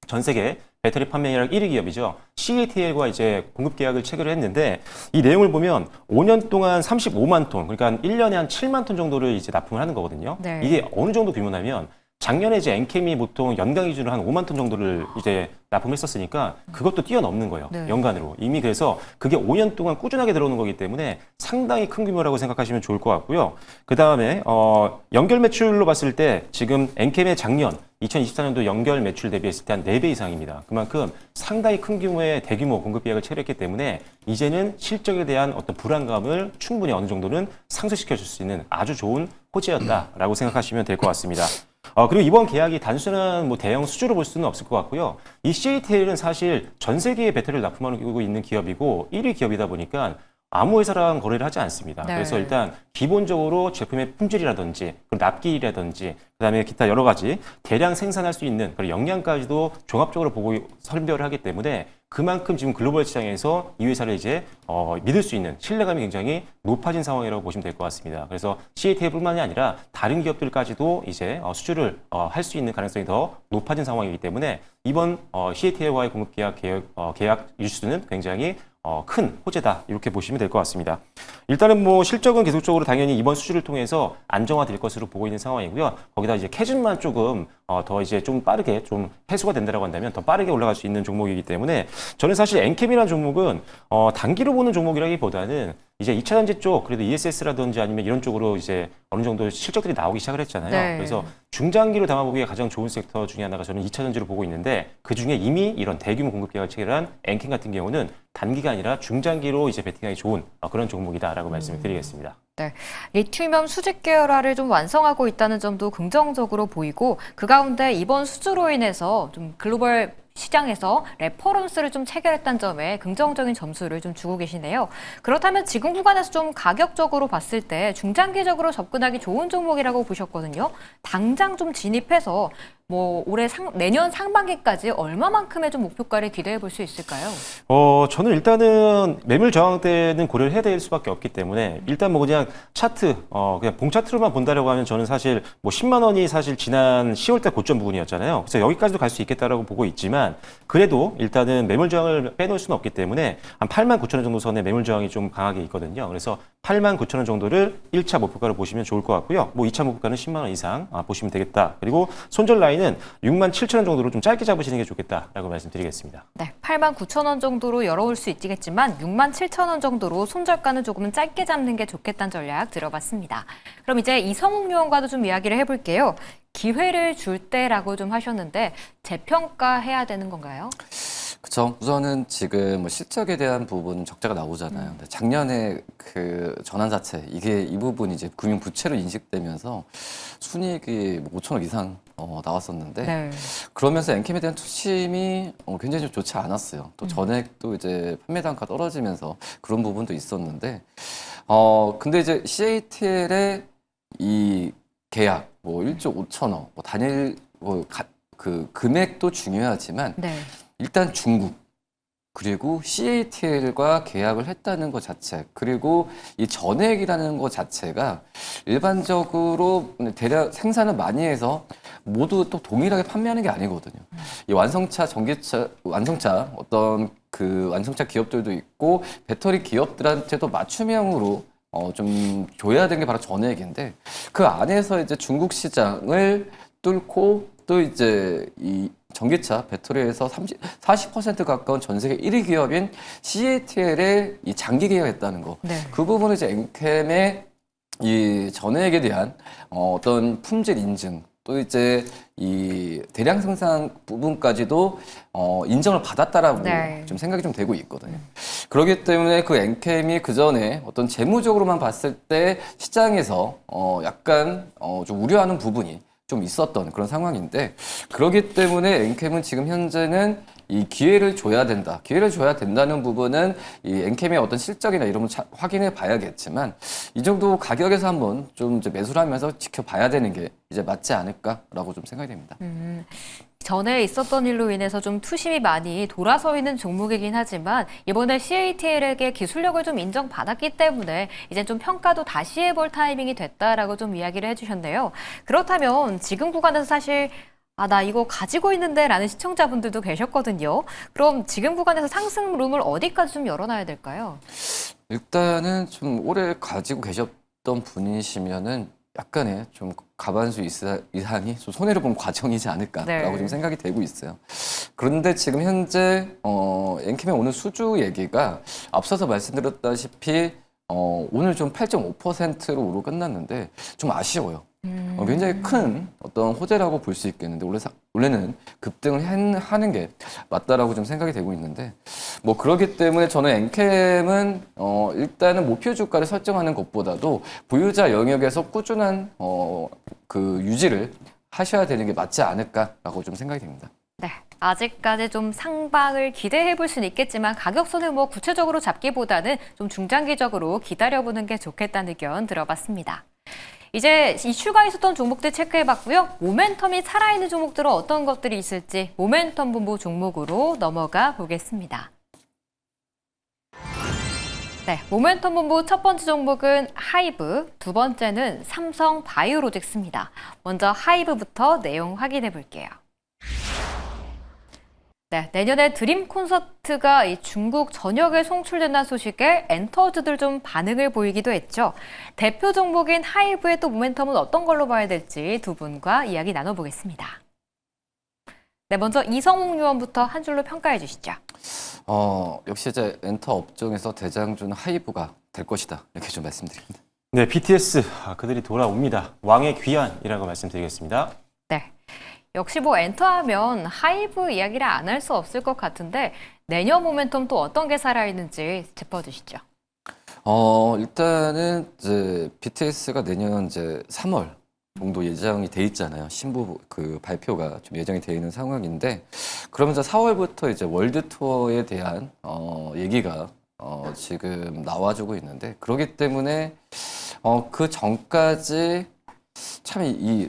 전 세계 배터리 판매량 1위 기업이죠. CATL과 이제 공급 계약을 체결을 했는데 이 내용을 보면 5년 동안 35만 톤, 그러니까 1년에 한 7만 톤 정도를 이제 납품을 하는 거거든요. 네. 이게 어느 정도 규모냐면 작년에 이제 엔캠이 보통 연간 기준으로 한 5만 톤 정도를 이제 납품했었으니까 그것도 뛰어넘는 거예요. 네. 연간으로. 이미 그래서 그게 5년 동안 꾸준하게 들어오는 거기 때문에 상당히 큰 규모라고 생각하시면 좋을 것 같고요. 그 다음에 연결 매출로 봤을 때 지금 엔캠의 작년 2024년도 연결 매출 대비했을 때 한 4배 이상입니다. 그만큼 상당히 큰 규모의 대규모 공급 계약을 체결했기 때문에 이제는 실적에 대한 어떤 불안감을 충분히 어느 정도는 상쇄시켜 줄 수 있는 아주 좋은 호재였다라고 생각하시면 될 것 같습니다. 그리고 이번 계약이 단순한 뭐 대형 수주로 볼 수는 없을 것 같고요. 이 CATL은 사실 전 세계에 배터리를 납품하고 있는 기업이고 1위 기업이다 보니까 아무 회사랑 거래를 하지 않습니다. 네. 그래서 일단 기본적으로 제품의 품질이라든지 납기이라든지 그다음에 기타 여러 가지 대량 생산할 수 있는 그런 역량까지도 종합적으로 보고 선별을 하기 때문에 그만큼 지금 글로벌 시장에서 이 회사를 이제 믿을 수 있는 신뢰감이 굉장히 높아진 상황이라고 보시면 될 것 같습니다. 그래서 CATL뿐만이 아니라 다른 기업들까지도 이제 수주를 할 수 있는 가능성이 더 높아진 상황이기 때문에 이번 CATL과의 공급 계약 이슈는 굉장히 큰 호재다 이렇게 보시면 될 것 같습니다. 일단은 뭐 실적은 계속적으로 당연히 이번 수주를 통해서 안정화될 것으로 보고 있는 상황이고요. 거기다 이제 캐즘만 조금 더 이제 좀 빠르게 좀 해소가 된다라고 한다면 더 빠르게 올라갈 수 있는 종목이기 때문에 저는 사실 엔캠이라는 종목은 단기로 보는 종목이라기보다는 이제 2차 전지 쪽 그래도 ESS라든지 아니면 이런 쪽으로 이제 어느 정도 실적들이 나오기 시작을 했잖아요. 네. 그래서 중장기로 담아보기에 가장 좋은 섹터 중에 하나가 저는 2차 전지로 보고 있는데 그중에 이미 이런 대규모 공급 계약을 체결한 엔캠 같은 경우는 단기가 아니라 중장기로 이제 베팅하기 좋은 그런 종목이다라고 말씀을 드리겠습니다. 네, 리튬이온 수직 계열화를 좀 완성하고 있다는 점도 긍정적으로 보이고 그 가운데 이번 수주로 인해서 좀 글로벌 시장에서 레퍼런스를 좀 체결했다는 점에 긍정적인 점수를 좀 주고 계시네요. 그렇다면 지금 구간에서 좀 가격적으로 봤을 때 중장기적으로 접근하기 좋은 종목이라고 보셨거든요. 당장 좀 진입해서 뭐 내년 상반기까지 얼마만큼의 좀 목표가를 기대해 볼 수 있을까요? 저는 일단은 매물 저항 때는 고려를 해야 될 수밖에 없기 때문에 일단 뭐 그냥 차트, 그냥 봉 차트로만 본다라고 하면 저는 사실 뭐 10만 원이 사실 지난 10월달 고점 부분이었잖아요. 그래서 여기까지도 갈 수 있겠다라고 보고 있지만 그래도 일단은 매물 저항을 빼놓을 수는 없기 때문에 한 8만 9천 원 정도 선에 매물 저항이 좀 강하게 있거든요. 그래서 8만 9천 원 정도를 1차 목표가로 보시면 좋을 것 같고요. 뭐 2차 목표가는 10만 원 이상 보시면 되겠다. 그리고 손절 라인은 6만 7천 원 정도로 좀 짧게 잡으시는 게 좋겠다라고 말씀드리겠습니다. 네, 8만 9천 원 정도로 열어올 수 있겠지만 6만 7천 원 정도로 손절가는 조금은 짧게 잡는 게 좋겠다는 전략 들어봤습니다. 그럼 이제 이성욱 요원과도 좀 이야기를 해볼게요. 기회를 줄 때라고 좀 하셨는데 재평가해야 되는 건가요? 그렇죠. 우선은 지금 뭐 실적에 대한 부분 적자가 나오잖아요. 근데 작년에 그 전환 자체 이 부분이 이제 금융 부채로 인식되면서 순이익이 뭐 5천억 이상 나왔었는데 네. 그러면서 엔캠에 대한 투심이 굉장히 좀 좋지 않았어요. 또 전액도 이제 판매 단가 떨어지면서 그런 부분도 있었는데 근데 이제 CATL의 이 계약 뭐 1조 5천억 뭐 단일 그 금액도 중요하지만 네. 일단 중국 그리고 CATL과 계약을 했다는 것 자체 그리고 이 전액이라는 것 자체가 일반적으로 대략 생산을 많이 해서 모두 또 동일하게 판매하는 게 아니거든요. 이 완성차, 전기차, 완성차 어떤 그 완성차 기업들도 있고 배터리 기업들한테도 맞춤형으로 좀 줘야 되는 게 바로 전액인데 그 안에서 이제 중국 시장을 뚫고 또 이제 이 전기차 배터리에서 40% 가까운 전 세계 1위 기업인 CATL에 이 장기 계약했다는 거. 네. 그 부분은 이제 엔캠의 이 전액에 대한 어떤 품질 인증 또 이제 이 대량 생산 부분까지도 인정을 받았다라고 네. 좀 생각이 좀 되고 있거든요. 그렇기 때문에 그 엔캠이 그 전에 어떤 재무적으로만 봤을 때 시장에서 약간 좀 우려하는 부분이 좀 있었던 그런 상황인데, 그렇기 때문에 엔캠은 지금 현재는 이 기회를 줘야 된다. 기회를 줘야 된다는 부분은 이 엔캠의 어떤 실적이나 이런 걸 확인해 봐야겠지만, 이 정도 가격에서 한번 좀 이제 매수를 하면서 지켜봐야 되는 게 이제 맞지 않을까라고 좀 생각이 됩니다. 전에 있었던 일로 인해서 좀 투심이 많이 돌아서 있는 종목이긴 하지만 이번에 CATL에게 기술력을 좀 인정받았기 때문에 이제 좀 평가도 다시 해볼 타이밍이 됐다라고 좀 이야기를 해주셨네요. 그렇다면 지금 구간에서 사실 나 이거 가지고 있는데 라는 시청자분들도 계셨거든요. 그럼 지금 구간에서 상승 룸을 어디까지 좀 열어놔야 될까요? 일단은 좀 오래 가지고 계셨던 분이시면은 약간의 좀 가반수 이상이 좀 손해를 본 과정이지 않을까라고 네. 좀 생각이 되고 있어요. 그런데 지금 현재 엔캠의 오늘 수주 얘기가 앞서서 말씀드렸다시피 오늘 좀 8.5%로 오르고 끝났는데 좀 아쉬워요. 굉장히 큰 어떤 호재라고 볼 수 있겠는데 원래는 급등을 하는 게 맞다라고 좀 생각이 되고 있는데, 뭐 그렇기 때문에 저는 엔캠은 일단은 목표 주가를 설정하는 것보다도 보유자 영역에서 꾸준한 그 유지를 하셔야 되는 게 맞지 않을까라고 좀 생각이 됩니다. 네, 아직까지 좀 상방을 기대해 볼 수는 있겠지만 가격선을 뭐 구체적으로 잡기보다는 좀 중장기적으로 기다려보는 게 좋겠다는 의견 들어봤습니다. 이제 이슈가 있었던 종목들 체크해봤고요. 모멘텀이 살아있는 종목들은 어떤 것들이 있을지 모멘텀 분보 종목으로 넘어가 보겠습니다. 네, 모멘텀 분보 첫 번째 종목은 하이브, 두 번째는 삼성 바이오로직스입니다. 먼저 하이브부터 내용 확인해 볼게요. 네, 내년에 드림 콘서트가 이 중국 전역에 송출된다는 소식에 엔터주들 좀 반응을 보이기도 했죠. 대표 종목인 하이브의 또 모멘텀은 어떤 걸로 봐야 될지 두 분과 이야기 나눠보겠습니다. 네, 먼저 이성웅 요원부터 한 줄로 평가해 주시죠. 역시 이제 엔터 업종에서 대장주는 하이브가 될 것이다, 이렇게 좀 말씀드립니다. 네, BTS 그들이 돌아옵니다. 왕의 귀환이라고 말씀드리겠습니다. 네. 역시 뭐 엔터하면 하이브 이야기를 안 할 수 없을 것 같은데 내년 모멘텀 또 어떤 게 살아있는지 짚어주시죠. 일단은 이제 BTS가 내년 이제 3월 정도 예정이 돼 있잖아요. 신부 그 발표가 좀 예정이 돼 있는 상황인데, 그러면서 4월부터 이제 월드 투어에 대한 얘기가 지금 나와주고 있는데, 그렇기 때문에 그 전까지 참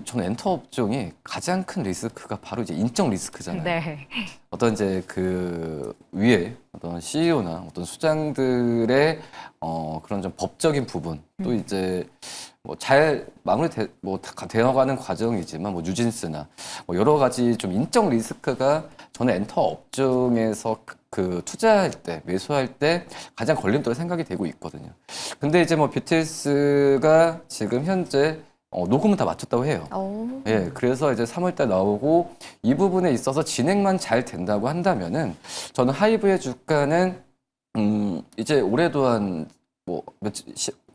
저는 엔터 업종이 가장 큰 리스크가 바로 이제 인적 리스크잖아요. 네. 어떤 이제 그 위에 어떤 CEO나 어떤 수장들의 그런 좀 법적인 부분, 또 이제 뭐 잘 되어가는 과정이지만 뭐 뉴진스나 뭐 여러 가지 좀 인적 리스크가 저는 엔터 업종에서 그 투자할 때, 매수할 때 가장 걸림돌 생각이 되고 있거든요. 근데 이제 뭐 BTS가 지금 현재 녹음은 다 마쳤다고 해요. 예, 그래서 이제 3월달 나오고 이 부분에 있어서 진행만 잘 된다고 한다면은 저는 하이브의 주가는 이제 올해도 한 뭐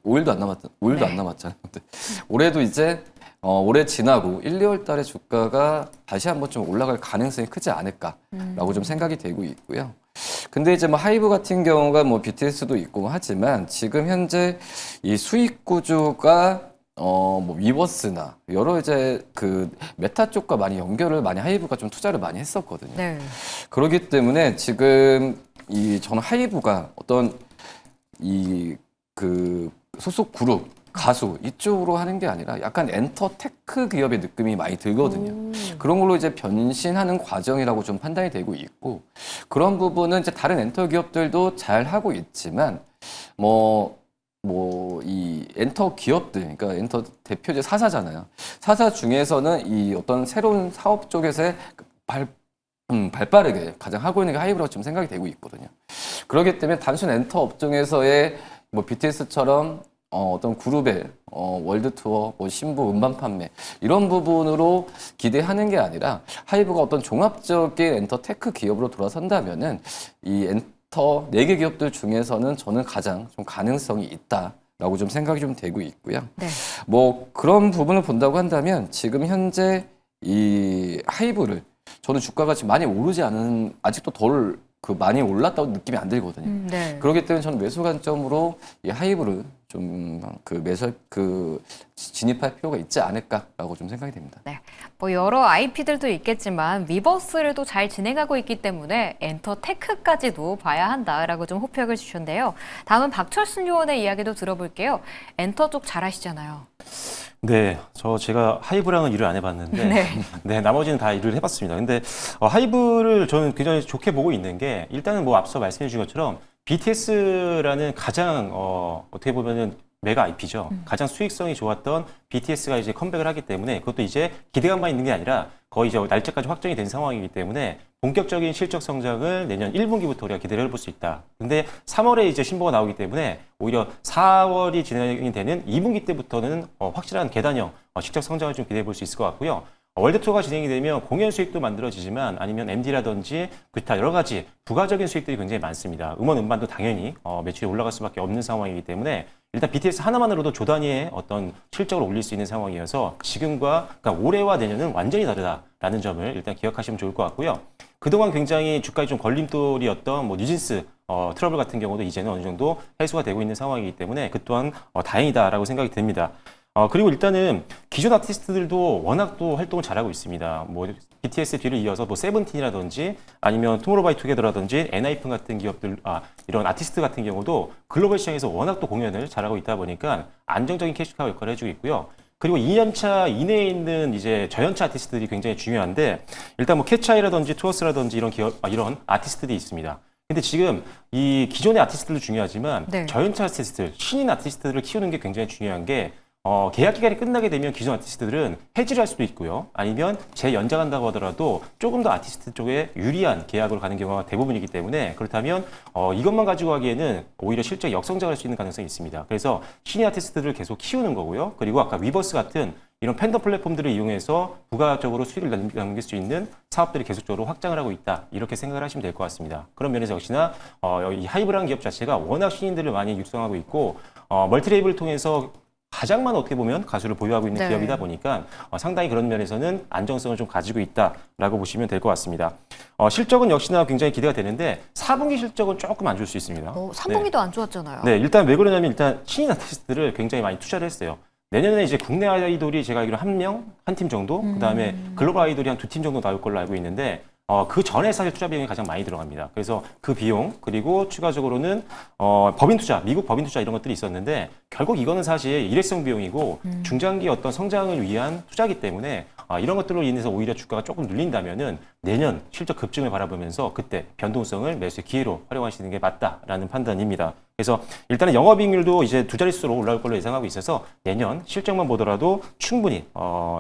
5일도 안 남았잖아요. 근데 올해도 이제 올해 지나고 1, 2월 달에 주가가 다시 한번 좀 올라갈 가능성이 크지 않을까라고 좀 생각이 되고 있고요. 근데 이제 뭐 하이브 같은 경우가 뭐 BTS도 있고 하지만 지금 현재 이 수익 구조가 뭐 위버스나 여러 이제 그 메타 쪽과 많이 연결을 많이 하이브가 좀 투자를 많이 했었거든요. 네. 그렇기 때문에 지금 저는 하이브가 어떤 그 소속 그룹 가수 이쪽으로 하는 게 아니라 약간 엔터테크 기업의 느낌이 많이 들거든요. 그런 걸로 이제 변신하는 과정이라고 좀 판단이 되고 있고, 그런 부분은 이제 다른 엔터 기업들도 잘 하고 있지만 이 엔터 기업들, 그러니까 엔터 대표제 사사잖아요. 사사 중에서는 이 어떤 새로운 사업 쪽에서의 발빠르게 가장 하고 있는 게 하이브라고 지금 생각이 되고 있거든요. 그렇기 때문에 단순 엔터 업종에서의 뭐 BTS처럼 어떤 그룹의 월드 투어, 뭐 신부 음반 판매 이런 부분으로 기대하는 게 아니라 하이브가 어떤 종합적인 엔터테크 기업으로 돌아선다면은 이 엔터 4개 기업들 중에서는 저는 가장 좀 가능성이 있다라고 좀 생각이 좀 되고 있고요. 네. 뭐 그런 부분을 본다고 한다면 지금 현재 이 하이브를 저는 주가가 지금 많이 오르지 않은 아직도 덜 많이 올랐다고 느낌이 안 들거든요. 네. 그렇기 때문에 저는 매수 관점으로 이 하이브를 좀 진입할 필요가 있지 않을까라고 좀 생각이 됩니다. 네. 뭐 여러 IP들도 있겠지만 위버스를 또 잘 진행하고 있기 때문에 엔터테크까지도 봐야 한다라고 좀 호평을 주셨는데요. 다음은 박철순 요원의 이야기도 들어볼게요. 엔터 쪽 잘 하시잖아요. 네, 제가 하이브랑은 일을 안 해봤는데, 네. 네, 나머지는 다 일을 해봤습니다. 근데 하이브를 저는 굉장히 좋게 보고 있는 게, 일단은 뭐 앞서 말씀해 주신 것처럼 BTS라는 가장 어떻게 보면은 메가 IP죠. 가장 수익성이 좋았던 BTS가 이제 컴백을 하기 때문에 그것도 이제 기대감만 있는 게 아니라 거의 이제 날짜까지 확정이 된 상황이기 때문에 본격적인 실적 성장을 내년 1분기부터 우리가 기대를 해볼 수 있다. 근데 3월에 이제 신보가 나오기 때문에 오히려 4월이 진행이 되는 2분기 때부터는 확실한 계단형 실적 성장을 좀 기대해 볼 수 있을 것 같고요. 월드 투어가 진행이 되면 공연 수익도 만들어지지만 아니면 MD라든지 기타 여러 가지 부가적인 수익들이 굉장히 많습니다. 음원 음반도 당연히 매출이 올라갈 수밖에 없는 상황이기 때문에 일단 BTS 하나만으로도 조 단위의 어떤 실적을 올릴 수 있는 상황이어서 지금과 그러니까 올해와 내년은 완전히 다르다라는 점을 일단 기억하시면 좋을 것 같고요. 그동안 굉장히 주가에 좀 걸림돌이었던 뭐 뉴진스 트러블 같은 경우도 이제는 어느 정도 해소가 되고 있는 상황이기 때문에 그 또한 다행이다라고 생각이 듭니다. 그리고 일단은 기존 아티스트들도 워낙 또 활동을 잘하고 있습니다. 뭐 BTS 뒤를 이어서 뭐 세븐틴이라든지 아니면 투모로우바이투게더라든지 엔하이픈 같은 기업들, 이런 아티스트 같은 경우도 글로벌 시장에서 워낙 또 공연을 잘하고 있다 보니까 안정적인 캐시카우 역할을 해주고 있고요. 그리고 2년차 이내에 있는 이제 저연차 아티스트들이 굉장히 중요한데 일단 뭐 캐치아이라든지 투어스라든지 이런 이런 아티스트들이 있습니다. 근데 지금 이 기존의 아티스트들도 중요하지만 네. 저연차 아티스트들, 신인 아티스트들을 키우는 게 굉장히 중요한 게 계약 기간이 끝나게 되면 기존 아티스트들은 해지를 할 수도 있고요. 아니면 재연장한다고 하더라도 조금 더 아티스트 쪽에 유리한 계약으로 가는 경우가 대부분이기 때문에 그렇다면 이것만 가지고 하기에는 오히려 실적 역성장할 수 있는 가능성이 있습니다. 그래서 신인 아티스트들을 계속 키우는 거고요. 그리고 아까 위버스 같은 이런 팬덤 플랫폼들을 이용해서 부가적으로 수익을 남길 수 있는 사업들이 계속적으로 확장을 하고 있다. 이렇게 생각을 하시면 될 것 같습니다. 그런 면에서 역시나 이 하이브라는 기업 자체가 워낙 신인들을 많이 육성하고 있고 멀티레이블을 통해서 가장 많은 어떻게 보면 가수를 보유하고 있는 네. 기업이다 보니까 상당히 그런 면에서는 안정성을 좀 가지고 있다라고 보시면 될 것 같습니다. 실적은 역시나 굉장히 기대가 되는데 4분기 실적은 조금 안 좋을 수 있습니다. 3분기도 안 좋았잖아요. 네, 일단 왜 그러냐면 일단 신인 아티스트를 굉장히 많이 투자를 했어요. 내년에 이제 국내 아이돌이 제가 알기로 한 팀 정도, 그다음에 글로벌 아이돌이 한 2팀 정도 나올 걸로 알고 있는데 그 전에 사실 투자 비용이 가장 많이 들어갑니다. 그래서 그 비용 그리고 추가적으로는 법인 투자, 미국 법인 투자 이런 것들이 있었는데 결국 이거는 사실 일회성 비용이고 중장기 어떤 성장을 위한 투자이기 때문에 이런 것들로 인해서 오히려 주가가 조금 눌린다면은 내년 실적 급증을 바라보면서 그때 변동성을 매수의 기회로 활용하시는 게 맞다라는 판단입니다. 그래서 일단은 영업이익률도 이제 두 자릿수로 올라올 걸로 예상하고 있어서 내년 실적만 보더라도 충분히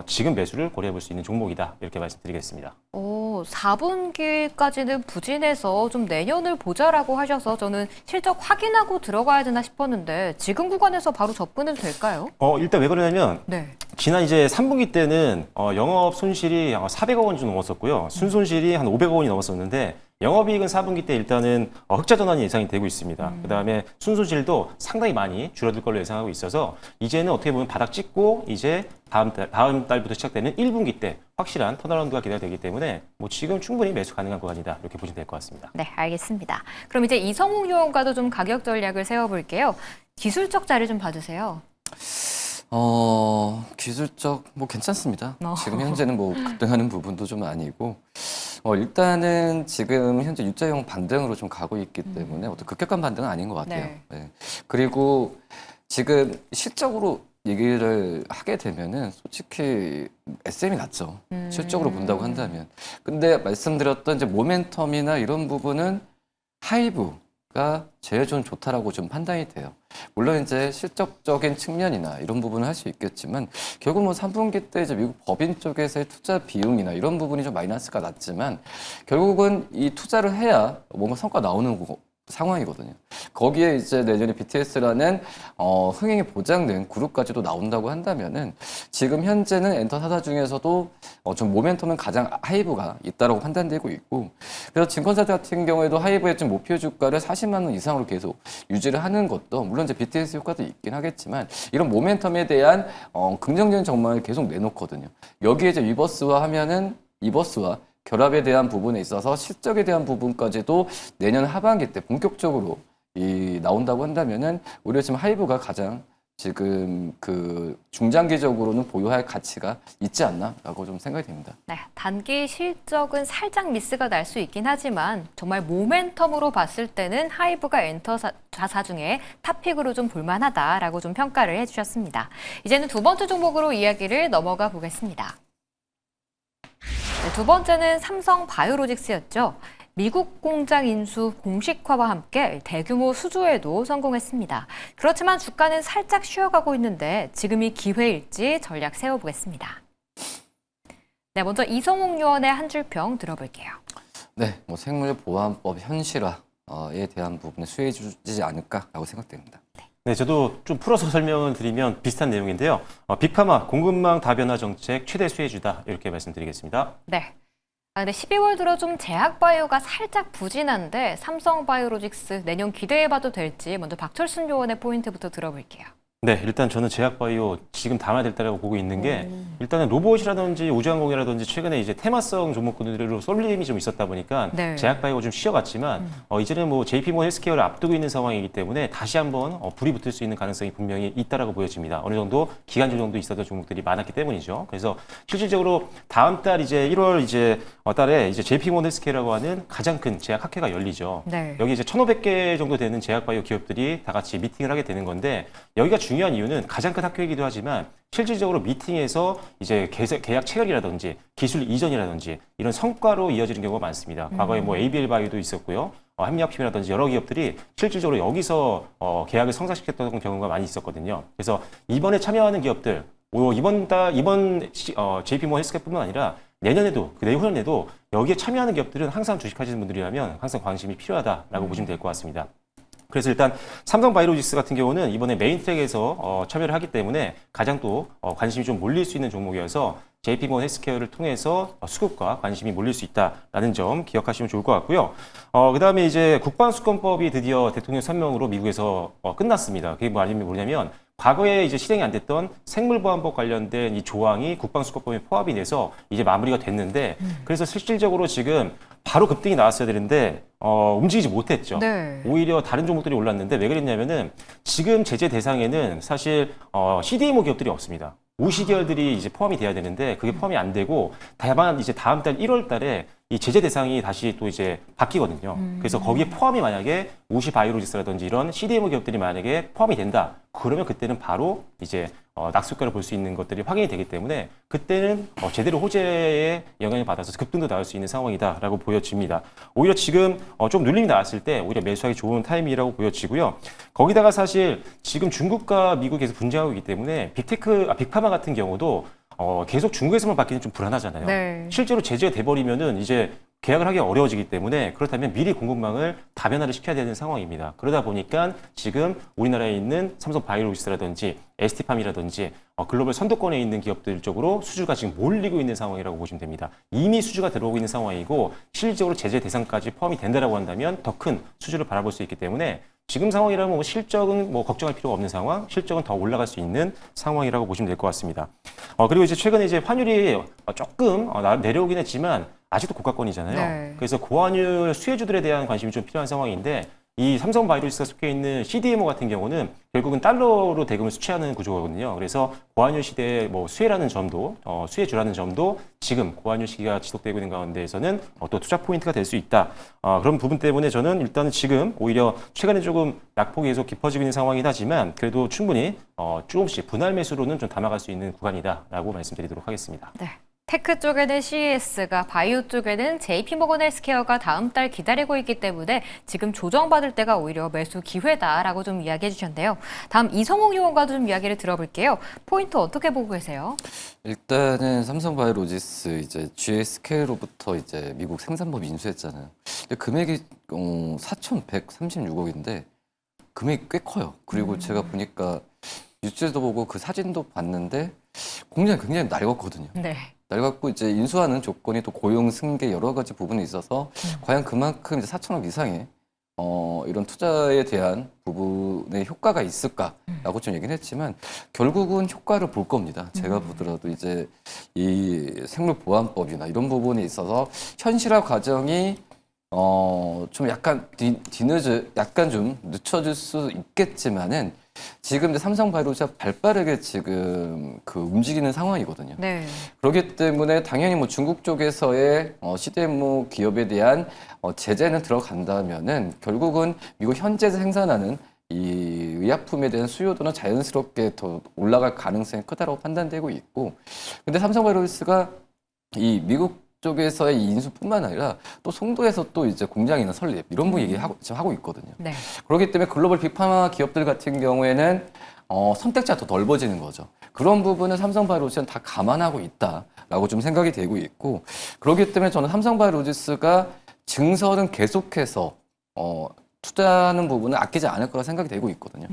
지금 매수를 고려해 볼 수 있는 종목이다 이렇게 말씀드리겠습니다. 4분기까지는 부진해서 좀 내년을 보자라고 하셔서 저는 실적 확인하고 들어가야 되나 싶었는데 지금 구간에서 바로 접근해도 될까요? 일단 왜 그러냐면 네. 지난 이제 3분기 때는 영업 손실이 400억 원 정도 넘었었고요. 순손실이 한 500억 원이 넘었었는데 영업이익은 4분기 때 일단은 흑자 전환이 예상이 되고 있습니다. 그다음에 순손실도 상당히 많이 줄어들 걸로 예상하고 있어서 이제는 어떻게 보면 바닥 찍고 이제 다음 달부터 시작되는 1분기 때 확실한 턴어라운드가 기대가 되기 때문에 뭐 지금 충분히 매수 가능한 구간이다 이렇게 보시면 될 것 같습니다. 네, 알겠습니다. 그럼 이제 이성욱 요원과도 좀 가격 전략을 세워볼게요. 기술적 자리 좀 봐주세요. 기술적 뭐 괜찮습니다. 지금 현재는 뭐 급등하는 부분도 좀 아니고 일단은 지금 현재 U자형 반등으로 좀 가고 있기 때문에 어떤 급격한 반등은 아닌 것 같아요. 네. 네. 그리고 지금 실적으로 얘기를 하게 되면은 솔직히 SM이 낫죠. 실적으로 본다고 한다면. 근데 말씀드렸던 이제 모멘텀이나 이런 부분은 하이브가 제일 좀 좋다라고 좀 판단이 돼요. 물론 이제 실적적인 측면이나 이런 부분을 할 수 있겠지만 결국 뭐 3분기 때 이제 미국 법인 쪽에서의 투자 비용이나 이런 부분이 좀 마이너스가 났지만 결국은 이 투자를 해야 뭔가 성과 나오는 상황이거든요. 거기에 이제 내년에 BTS라는 흥행이 보장된 그룹까지도 나온다고 한다면은 지금 현재는 엔터 4사 중에서도 좀 모멘텀은 가장 하이브가 있다라고 판단되고 있고, 그래서 증권사 같은 경우에도 하이브의 좀 목표 주가를 40만 원 이상으로 계속 유지를 하는 것도 물론 이제 BTS 효과도 있긴 하겠지만 이런 모멘텀에 대한 긍정적인 전망을 계속 내놓거든요. 여기에 이제 이버스와 결합에 대한 부분에 있어서 실적에 대한 부분까지도 내년 하반기 때 본격적으로 나온다고 한다면은 오히려 지금 하이브가 가장 지금 그 중장기적으로는 보유할 가치가 있지 않나라고 좀 생각이 됩니다. 네, 단기 실적은 살짝 미스가 날 수 있긴 하지만 정말 모멘텀으로 봤을 때는 하이브가 엔터 자사 중에 탑픽으로 좀 볼만하다라고 좀 평가를 해주셨습니다. 이제는 두 번째 종목으로 이야기를 넘어가 보겠습니다. 네, 두 번째는 삼성 바이오로직스였죠. 미국 공장 인수 공식화와 함께 대규모 수주에도 성공했습니다. 그렇지만 주가는 살짝 쉬어가고 있는데 지금이 기회일지 전략 세워보겠습니다. 네, 먼저 이성욱 요원의 한 줄평 들어볼게요. 네, 뭐 생물보안법 현실화에 대한 부분에 수혜해주지 않을까라고 생각됩니다. 네, 저도 좀 풀어서 설명을 드리면 비슷한 내용인데요. 빅파마 공급망 다변화 정책 최대 수혜주다 이렇게 말씀드리겠습니다. 네. 근데 12월 들어 좀 제약바이오가 살짝 부진한데 삼성바이오로직스 내년 기대해봐도 될지 먼저 박철순 요원의 포인트부터 들어볼게요. 네, 일단 저는 제약바이오 지금 담아야 될 때라고 보고 있는 게 일단은 로봇이라든지 우주항공이라든지 최근에 이제 테마성 종목군으로 쏠림이 좀 있었다 보니까 네. 제약바이오가 좀 쉬어갔지만 이제는 뭐 JP모건 헬스케어를 앞두고 있는 상황이기 때문에 다시 한번 불이 붙을 수 있는 가능성이 분명히 있다라고 보여집니다. 어느 정도 기간조 정도 있었던 종목들이 많았기 때문이죠. 그래서 실질적으로 다음 달 이제 1월 이제 달에 이제 JP모건 헬스케어라고 하는 가장 큰 제약 학회가 열리죠. 네. 여기 이제 1,500개 정도 되는 제약바이오 기업들이 다 같이 미팅을 하게 되는 건데 여기가 중요한 이유는 가장 큰 학회이기도 하지만 실질적으로 미팅에서 이제 계약 체결이라든지 기술 이전이라든지 이런 성과로 이어지는 경우가 많습니다. 과거에 뭐 ABL 바이오도 있었고요. 한미약품이라든지 여러 기업들이 실질적으로 여기서 계약을 성사시켰던 경우가 많이 있었거든요. 그래서 이번에 참여하는 기업들 이번 JP모건 헬스케어뿐만 아니라 내년에도 그 내후년에도 여기에 참여하는 기업들은 항상 주식하시는 분들이라면 항상 관심이 필요하다라고 보시면 될 것 같습니다. 그래서 일단 삼성바이오로직스 같은 경우는 이번에 메인 트랙에서 참여를 하기 때문에 가장 또 관심이 좀 몰릴 수 있는 종목이어서 JP모건 헬스케어를 통해서 수급과 관심이 몰릴 수 있다라는 점 기억하시면 좋을 것 같고요. 그다음에 이제 국방수권법이 드디어 대통령 선명으로 미국에서 끝났습니다. 그게 뭐냐면 과거에 이제 실행이 안 됐던 생물보안법 관련된 이 조항이 국방수권법에 포함이 돼서 이제 마무리가 됐는데 그래서 실질적으로 지금 바로 급등이 나왔어야 되는데 움직이지 못했죠. 네. 오히려 다른 종목들이 올랐는데 왜 그랬냐면은 지금 제재 대상에는 사실 CDMO 기업들이 없습니다. 우시 계열들이 이제 포함이 돼야 되는데 그게 포함이 안 되고 다만 이제 다음 달 1월 달에 이 제재 대상이 다시 또 이제 바뀌거든요. 그래서 거기에 포함이 만약에 우시 바이오로직스라든지 이런 CDMO 기업들이 만약에 포함이 된다. 그러면 그때는 바로 이제 낙수가를 볼 수 있는 것들이 확인이 되기 때문에 그때는 제대로 호재에 영향을 받아서 급등도 나올 수 있는 상황이다라고 보여집니다. 오히려 지금 좀 눌림이 나왔을 때 오히려 매수하기 좋은 타이밍이라고 보여지고요. 거기다가 사실 지금 중국과 미국에서 분쟁하고 있기 때문에 빅파마 같은 경우도 계속 중국에서만 받기는 좀 불안하잖아요. 네. 실제로 제재가 돼버리면은 이제 계약을 하기 어려워지기 때문에 그렇다면 미리 공급망을 다변화를 시켜야 되는 상황입니다. 그러다 보니까 지금 우리나라에 있는 삼성바이오로직스라든지 ST팜이라든지 글로벌 선도권에 있는 기업들 쪽으로 수주가 지금 몰리고 있는 상황이라고 보시면 됩니다. 이미 수주가 들어오고 있는 상황이고 실질적으로 제재 대상까지 포함이 된다라고 한다면 더 큰 수주를 바라볼 수 있기 때문에 지금 상황이라면 실적은 걱정할 필요가 없는 상황, 실적은 더 올라갈 수 있는 상황이라고 보시면 될 것 같습니다. 그리고 이제 최근에 이제 환율이 조금 내려오긴 했지만 아직도 고가권이잖아요. 네. 그래서 고환율 수혜주들에 대한 관심이 좀 필요한 상황인데 이 삼성바이오로직스가 속해 있는 CDMO 같은 경우는 결국은 달러로 대금을 수취하는 구조거든요. 그래서 고환율 시대에 수혜라는 점도 수혜주라는 점도 지금 고환율 시기가 지속되고 있는 가운데에서는 또 투자 포인트가 될 수 있다. 그런 부분 때문에 저는 일단은 지금 오히려 최근에 조금 낙폭이 계속 깊어지고 있는 상황이긴 하지만 그래도 충분히 조금씩 분할 매수로는 좀 담아갈 수 있는 구간이다라고 말씀드리도록 하겠습니다. 네. 테크 쪽에는 CES가, 바이오 쪽에는 JP모건 헬스케어가 다음 달 기다리고 있기 때문에 지금 조정받을 때가 오히려 매수 기회다라고 좀 이야기해 주셨는데요. 다음 이성욱 요원과도 좀 이야기를 들어볼게요. 포인트 어떻게 보고 계세요? 일단은 삼성바이오로직스 이제 GSK로부터 이제 미국 생산법 인수했잖아요. 근데 금액이 4,136억인데 금액이 꽤 커요. 그리고 제가 보니까 뉴스에도 보고 그 사진도 봤는데 공장이 굉장히 낡았거든요. 네. 낡았고 이제 인수하는 조건이 또 고용 승계 여러 가지 부분이 있어서 과연 그만큼 이제 4천억 이상의 이런 투자에 대한 부분의 효과가 있을까라고 좀 얘기는 했지만 결국은 효과를 볼 겁니다. 제가 보더라도 이제 이 생물보안법이나 이런 부분에 있어서 현실화 과정이 좀 약간 약간 좀 늦춰질 수 있겠지만은 지금 이제 삼성바이오로가 발빠르게 지금 그 움직이는 상황이거든요. 네. 그렇기 때문에 당연히 뭐 중국 쪽에서의 CDMO 기업에 대한 제재는 들어간다면은 결국은 미국 현지에서 생산하는 이 의약품에 대한 수요도는 자연스럽게 더 올라갈 가능성이 크다고 판단되고 있고, 근데 삼성바이오로스가 이 미국 쪽에서의 이 인수뿐만 아니라 또 송도에서 또 이제 공장이나 설립 이런 부 얘기하고 지금 하고 있거든요. 네. 그렇기 때문에 글로벌 빅파마 기업들 같은 경우에는 선택지가 더 넓어지는 거죠. 그런 부분은 삼성바이오로직스는 다 감안하고 있다라고 좀 생각이 되고 있고, 그렇기 때문에 저는 삼성바이오로직스가 증설은 계속해서 투자하는 부분은 아끼지 않을 거라 생각이 되고 있거든요.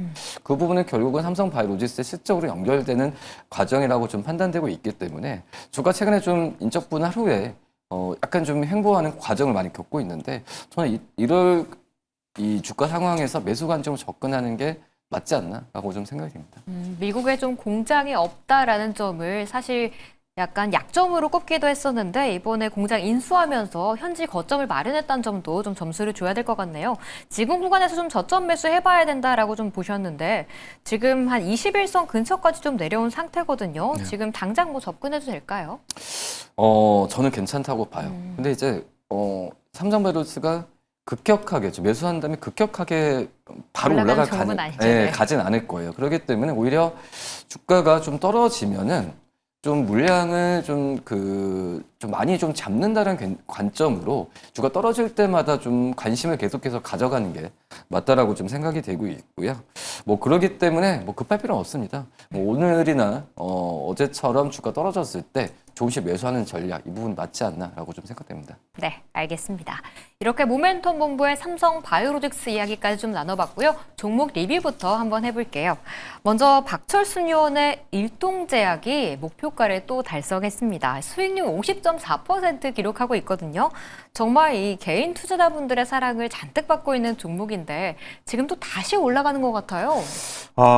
그 부분은 결국은 삼성바이오로직스의 실적으로 연결되는 과정이라고 좀 판단되고 있기 때문에 주가 최근에 좀 인적분 하루에 약간 좀 횡보하는 과정을 많이 겪고 있는데 저는 이럴 이 주가 상황에서 매수 관점으로 접근하는 게 맞지 않나라고 좀 생각이 됩니다. 미국에 좀 공장이 없다라는 점을 사실 약간 약점으로 꼽기도 했었는데 이번에 공장 인수하면서 현지 거점을 마련했다는 점도 좀 점수를 줘야 될 것 같네요. 지금 구간에서 좀 저점 매수해봐야 된다라고 좀 보셨는데 지금 한 21선 근처까지 좀 내려온 상태거든요. 네. 지금 당장 뭐 접근해도 될까요? 저는 괜찮다고 봐요. 근데 이제 삼성바이오로직스가 급격하게 매수한 다음에 급격하게 바로 올라가는 올라갈 종목은 아니죠. 네. 가진 않을 거예요. 그렇기 때문에 오히려 주가가 좀 떨어지면은 좀 물량을 좀 많이 좀 잡는다는 관점으로 주가 떨어질 때마다 좀 관심을 계속해서 가져가는 게 맞다라고 좀 생각이 되고 있고요. 뭐 그러기 때문에 뭐 급할 필요는 없습니다. 뭐 오늘이나 어제처럼 주가 떨어졌을 때 조금씩 매수하는 전략 이 부분 맞지 않나라고 좀 생각됩니다. 네, 알겠습니다. 이렇게 모멘텀 본부의 삼성바이오로직스 이야기까지 좀 나눠봤고요. 종목 리뷰부터 한번 해볼게요. 먼저 박철순 의원의 일동제약이 목표가를 또 달성했습니다. 수익률 50.4% 기록하고 있거든요. 정말 이 개인 투자자분들의 사랑을 잔뜩 받고 있는 종목인데 지금 또 다시 올라가는 것 같아요.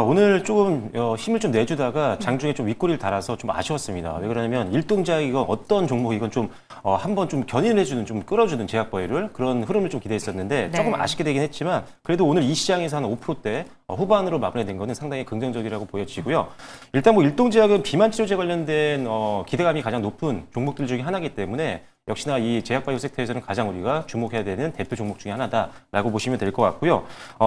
오늘 조금 힘을 좀 내주다가 장중에 좀 윗꼬리를 달아서 좀 아쉬웠습니다. 왜 그러냐면 일동제약이건 어떤 종목이건 좀 한번 좀 견인해주는, 좀 끌어주는 제약바이오를 그런 흐름을 좀 기대했었는데 네. 조금 아쉽게 되긴 했지만 그래도 오늘 이 시장에서 한 5%대 후반으로 마무리된 거는 상당히 긍정적이라고 보여지고요. 일단 뭐 일동제약은 비만 치료제 관련된 기대감이 가장 높은 종목들 중에 하나이기 때문에 역시나 이 제약바이오 섹터에서는 가장 우리가 주목해야 되는 대표 종목 중에 하나다라고 보시면 될 것 같고요.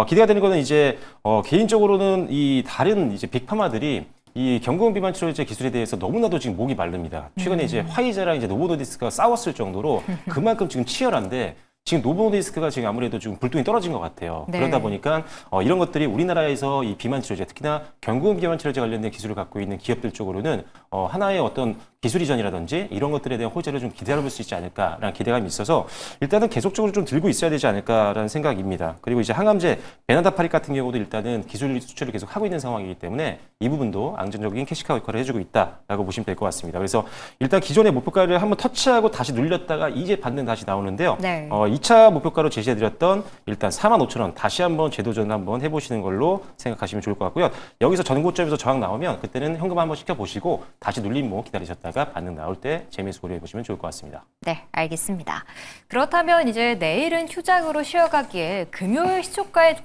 기대가 되는 거는 이제 개인적으로는 이 다른 이제 빅파마들이 이 경구용 비만 치료제 기술에 대해서 너무나도 지금 목이 마릅니다. 최근에 이제 화이자랑 이제 노보노디스크가 싸웠을 정도로 그만큼 지금 치열한데 지금 노보노디스크가 지금 아무래도 좀 불똥이 떨어진 것 같아요. 네. 그러다 보니까 이런 것들이 우리나라에서 이 비만 치료제, 특히나 경구용 비만 치료제 관련된 기술을 갖고 있는 기업들 쪽으로는 하나의 어떤 기술 이전이라든지 이런 것들에 대한 호재를 좀 기대해볼 수 있지 않을까라는 기대감이 있어서 일단은 계속적으로 좀 들고 있어야 되지 않을까라는 생각입니다. 그리고 이제 항암제 베나다파릭 같은 경우도 일단은 기술 수출을 계속 하고 있는 상황이기 때문에 이 부분도 안정적인 캐시카우 역할을 해주고 있다라고 보시면 될 것 같습니다. 그래서 일단 기존의 목표가를 한번 터치하고 다시 눌렸다가 이제 반등 다시 나오는데요. 네. 2차 목표가로 제시해드렸던 일단 45,000원 다시 한번 재도전 한번 해보시는 걸로 생각하시면 좋을 것 같고요. 여기서 전고점에서 저항 나오면 그때는 현금 한번 시켜보시고 다시 눌림목 기다리셨다가 반등 나올 때 재매수 고려해보시면 좋을 것 같습니다. 네, 알겠습니다. 그렇다면 이제 내일은 휴장으로 쉬어가기에 금요일 시초가의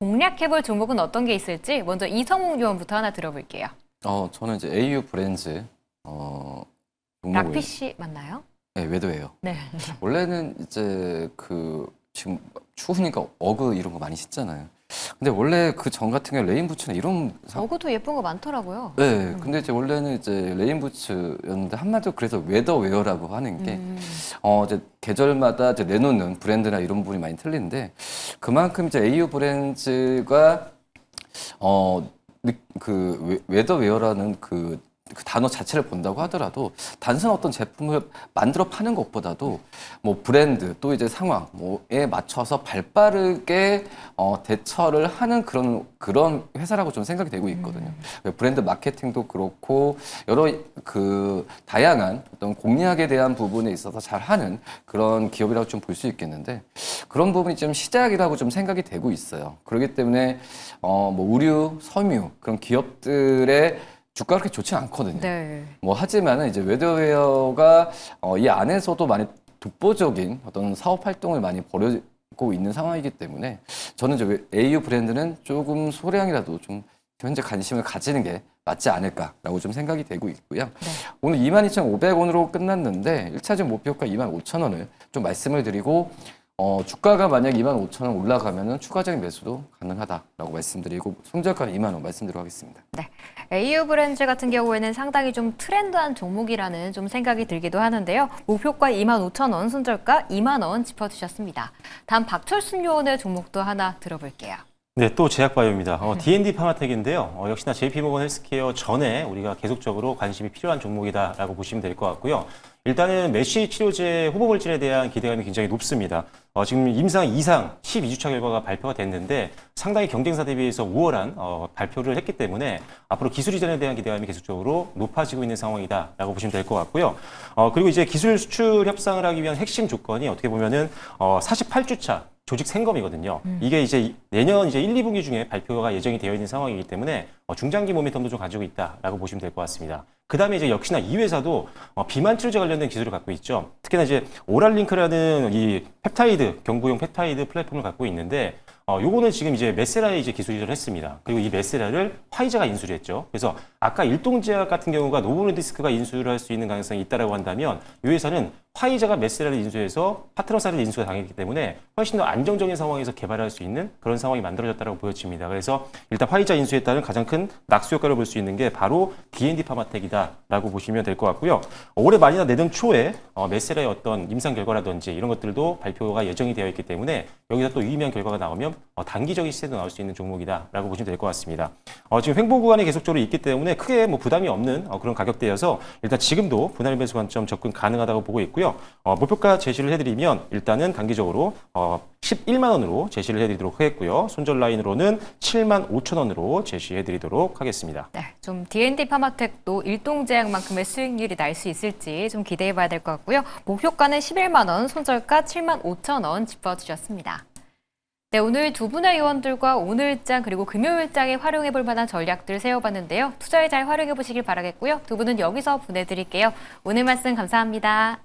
공략해볼 종목은 어떤 게 있을지 먼저 이성웅 의원부터 하나 들어볼게요. 저는 이제 AU 브랜즈 종목을 락피쉬 맞나요? 네, 외도예요. 네. 원래는 이제 지금 추우니까 어그 이런 거 많이 신잖아요. 근데 원래 그 전 같은 경우 레인부츠나 이런 어구도 예쁜 거 많더라고요. 네, 근데 이제 원래는 이제 레인부츠였는데 한마디로 그래서 웨더웨어라고 하는 게 이제 계절마다 이제 내놓는 브랜드나 이런 부분이 많이 틀린데 그만큼 이제 AU 브랜드가 그 웨더웨어라는 그 그 단어 자체를 본다고 하더라도 단순 어떤 제품을 만들어 파는 것보다도 뭐 브랜드 또 이제 상황 뭐에 맞춰서 발빠르게 대처를 하는 그런 회사라고 좀 생각이 되고 있거든요. 브랜드 마케팅도 그렇고 여러 그 다양한 어떤 공략에 대한 부분에 있어서 잘 하는 그런 기업이라고 좀 볼 수 있겠는데 그런 부분이 좀 시작이라고 좀 생각이 되고 있어요. 그렇기 때문에 뭐 의류, 섬유 그런 기업들의 주가가 그렇게 좋지 않거든요. 네. 뭐 하지만은 이제 웨더웨어가 이 안에서도 많이 독보적인 어떤 사업 활동을 많이 벌이고 있는 상황이기 때문에 저는 이제 AU 브랜드는 조금 소량이라도 좀 현재 관심을 가지는 게 맞지 않을까라고 좀 생각이 되고 있고요. 네. 오늘 22,500원으로 끝났는데 1차적 목표가 25,000원을 좀 말씀을 드리고 주가가 만약 25,000원 올라가면은 추가적인 매수도 가능하다라고 말씀드리고 손절가 2만 원 말씀드리도록 하겠습니다. 네. AU 브랜드 같은 경우에는 상당히 좀 트렌드한 종목이라는 좀 생각이 들기도 하는데요. 목표가 25,000원, 손절가 2만 원 짚어주셨습니다. 다음 박철순 요원의 종목도 하나 들어볼게요. 네, 또 제약바이오입니다. D&D 파마텍인데요. 역시나 JP모건 헬스케어 전에 우리가 계속적으로 관심이 필요한 종목이다라고 보시면 될 것 같고요. 일단은 메쉬 치료제 후보 물질에 대한 기대감이 굉장히 높습니다. 지금 임상 2상 12주차 결과가 발표가 됐는데 상당히 경쟁사 대비해서 우월한 발표를 했기 때문에 앞으로 기술 이전에 대한 기대감이 계속적으로 높아지고 있는 상황이다라고 보시면 될 것 같고요. 그리고 이제 기술 수출 협상을 하기 위한 핵심 조건이 어떻게 보면은 48주차 조직 생검이거든요. 이게 이제 내년 이제 1, 2분기 중에 발표가 예정이 되어 있는 상황이기 때문에 중장기 모멘텀도 좀 가지고 있다라고 보시면 될 것 같습니다. 그다음에 이제 역시나 이 회사도 비만 치료제 관련된 기술을 갖고 있죠. 특히나 이제 오랄링크라는 이 펩타이드 경구용 펩타이드 플랫폼을 갖고 있는데 요거는 지금 이제 메세라에 이제 기술 이전을 했습니다. 그리고 이 메세라를 화이자가 인수를 했죠. 그래서 아까 일동제약 같은 경우가 노보노디스크가 인수를 할 수 있는 가능성이 있다라고 한다면 이 회사는 화이자가 메세라를 인수해서 파트너사를 인수가 당했기 때문에 훨씬 더 안정적인 상황에서 개발할 수 있는 그런 상황이 만들어졌다고 보여집니다. 그래서 일단 화이자 인수에 따른 가장 큰 낙수 효과를 볼 수 있는 게 바로 D&D 파마텍이다라고 보시면 될 것 같고요. 올해 말이나 내년 초에 메세라의 어떤 임상 결과라든지 이런 것들도 발표가 예정이 되어 있기 때문에 여기서 또 유의미한 결과가 나오면 단기적인 시세도 나올 수 있는 종목이다라고 보시면 될 것 같습니다. 지금 횡보 구간에 계속적으로 있기 때문에 크게 뭐 부담이 없는 그런 가격대여서 일단 지금도 분할 매수 관점 접근 가능하다고 보고 있고요. 목표가 제시를 해드리면 일단은 단기적으로 11만 원으로 제시를 해드리도록 하겠고요. 손절 라인으로는 7만 5천 원으로 제시해드리도록 하겠습니다. 네, 좀 D&D 파마텍도 일동제약만큼의 수익률이 날 수 있을지 좀 기대해봐야 될 것 같고요. 목표가는 11만 원, 손절가 7만 5천 원 짚어주셨습니다. 네, 오늘 두 분의 의원들과 오늘장 그리고 금요일장에 활용해볼 만한 전략들 세워봤는데요. 투자에 잘 활용해보시길 바라겠고요. 두 분은 여기서 보내드릴게요. 오늘 말씀 감사합니다.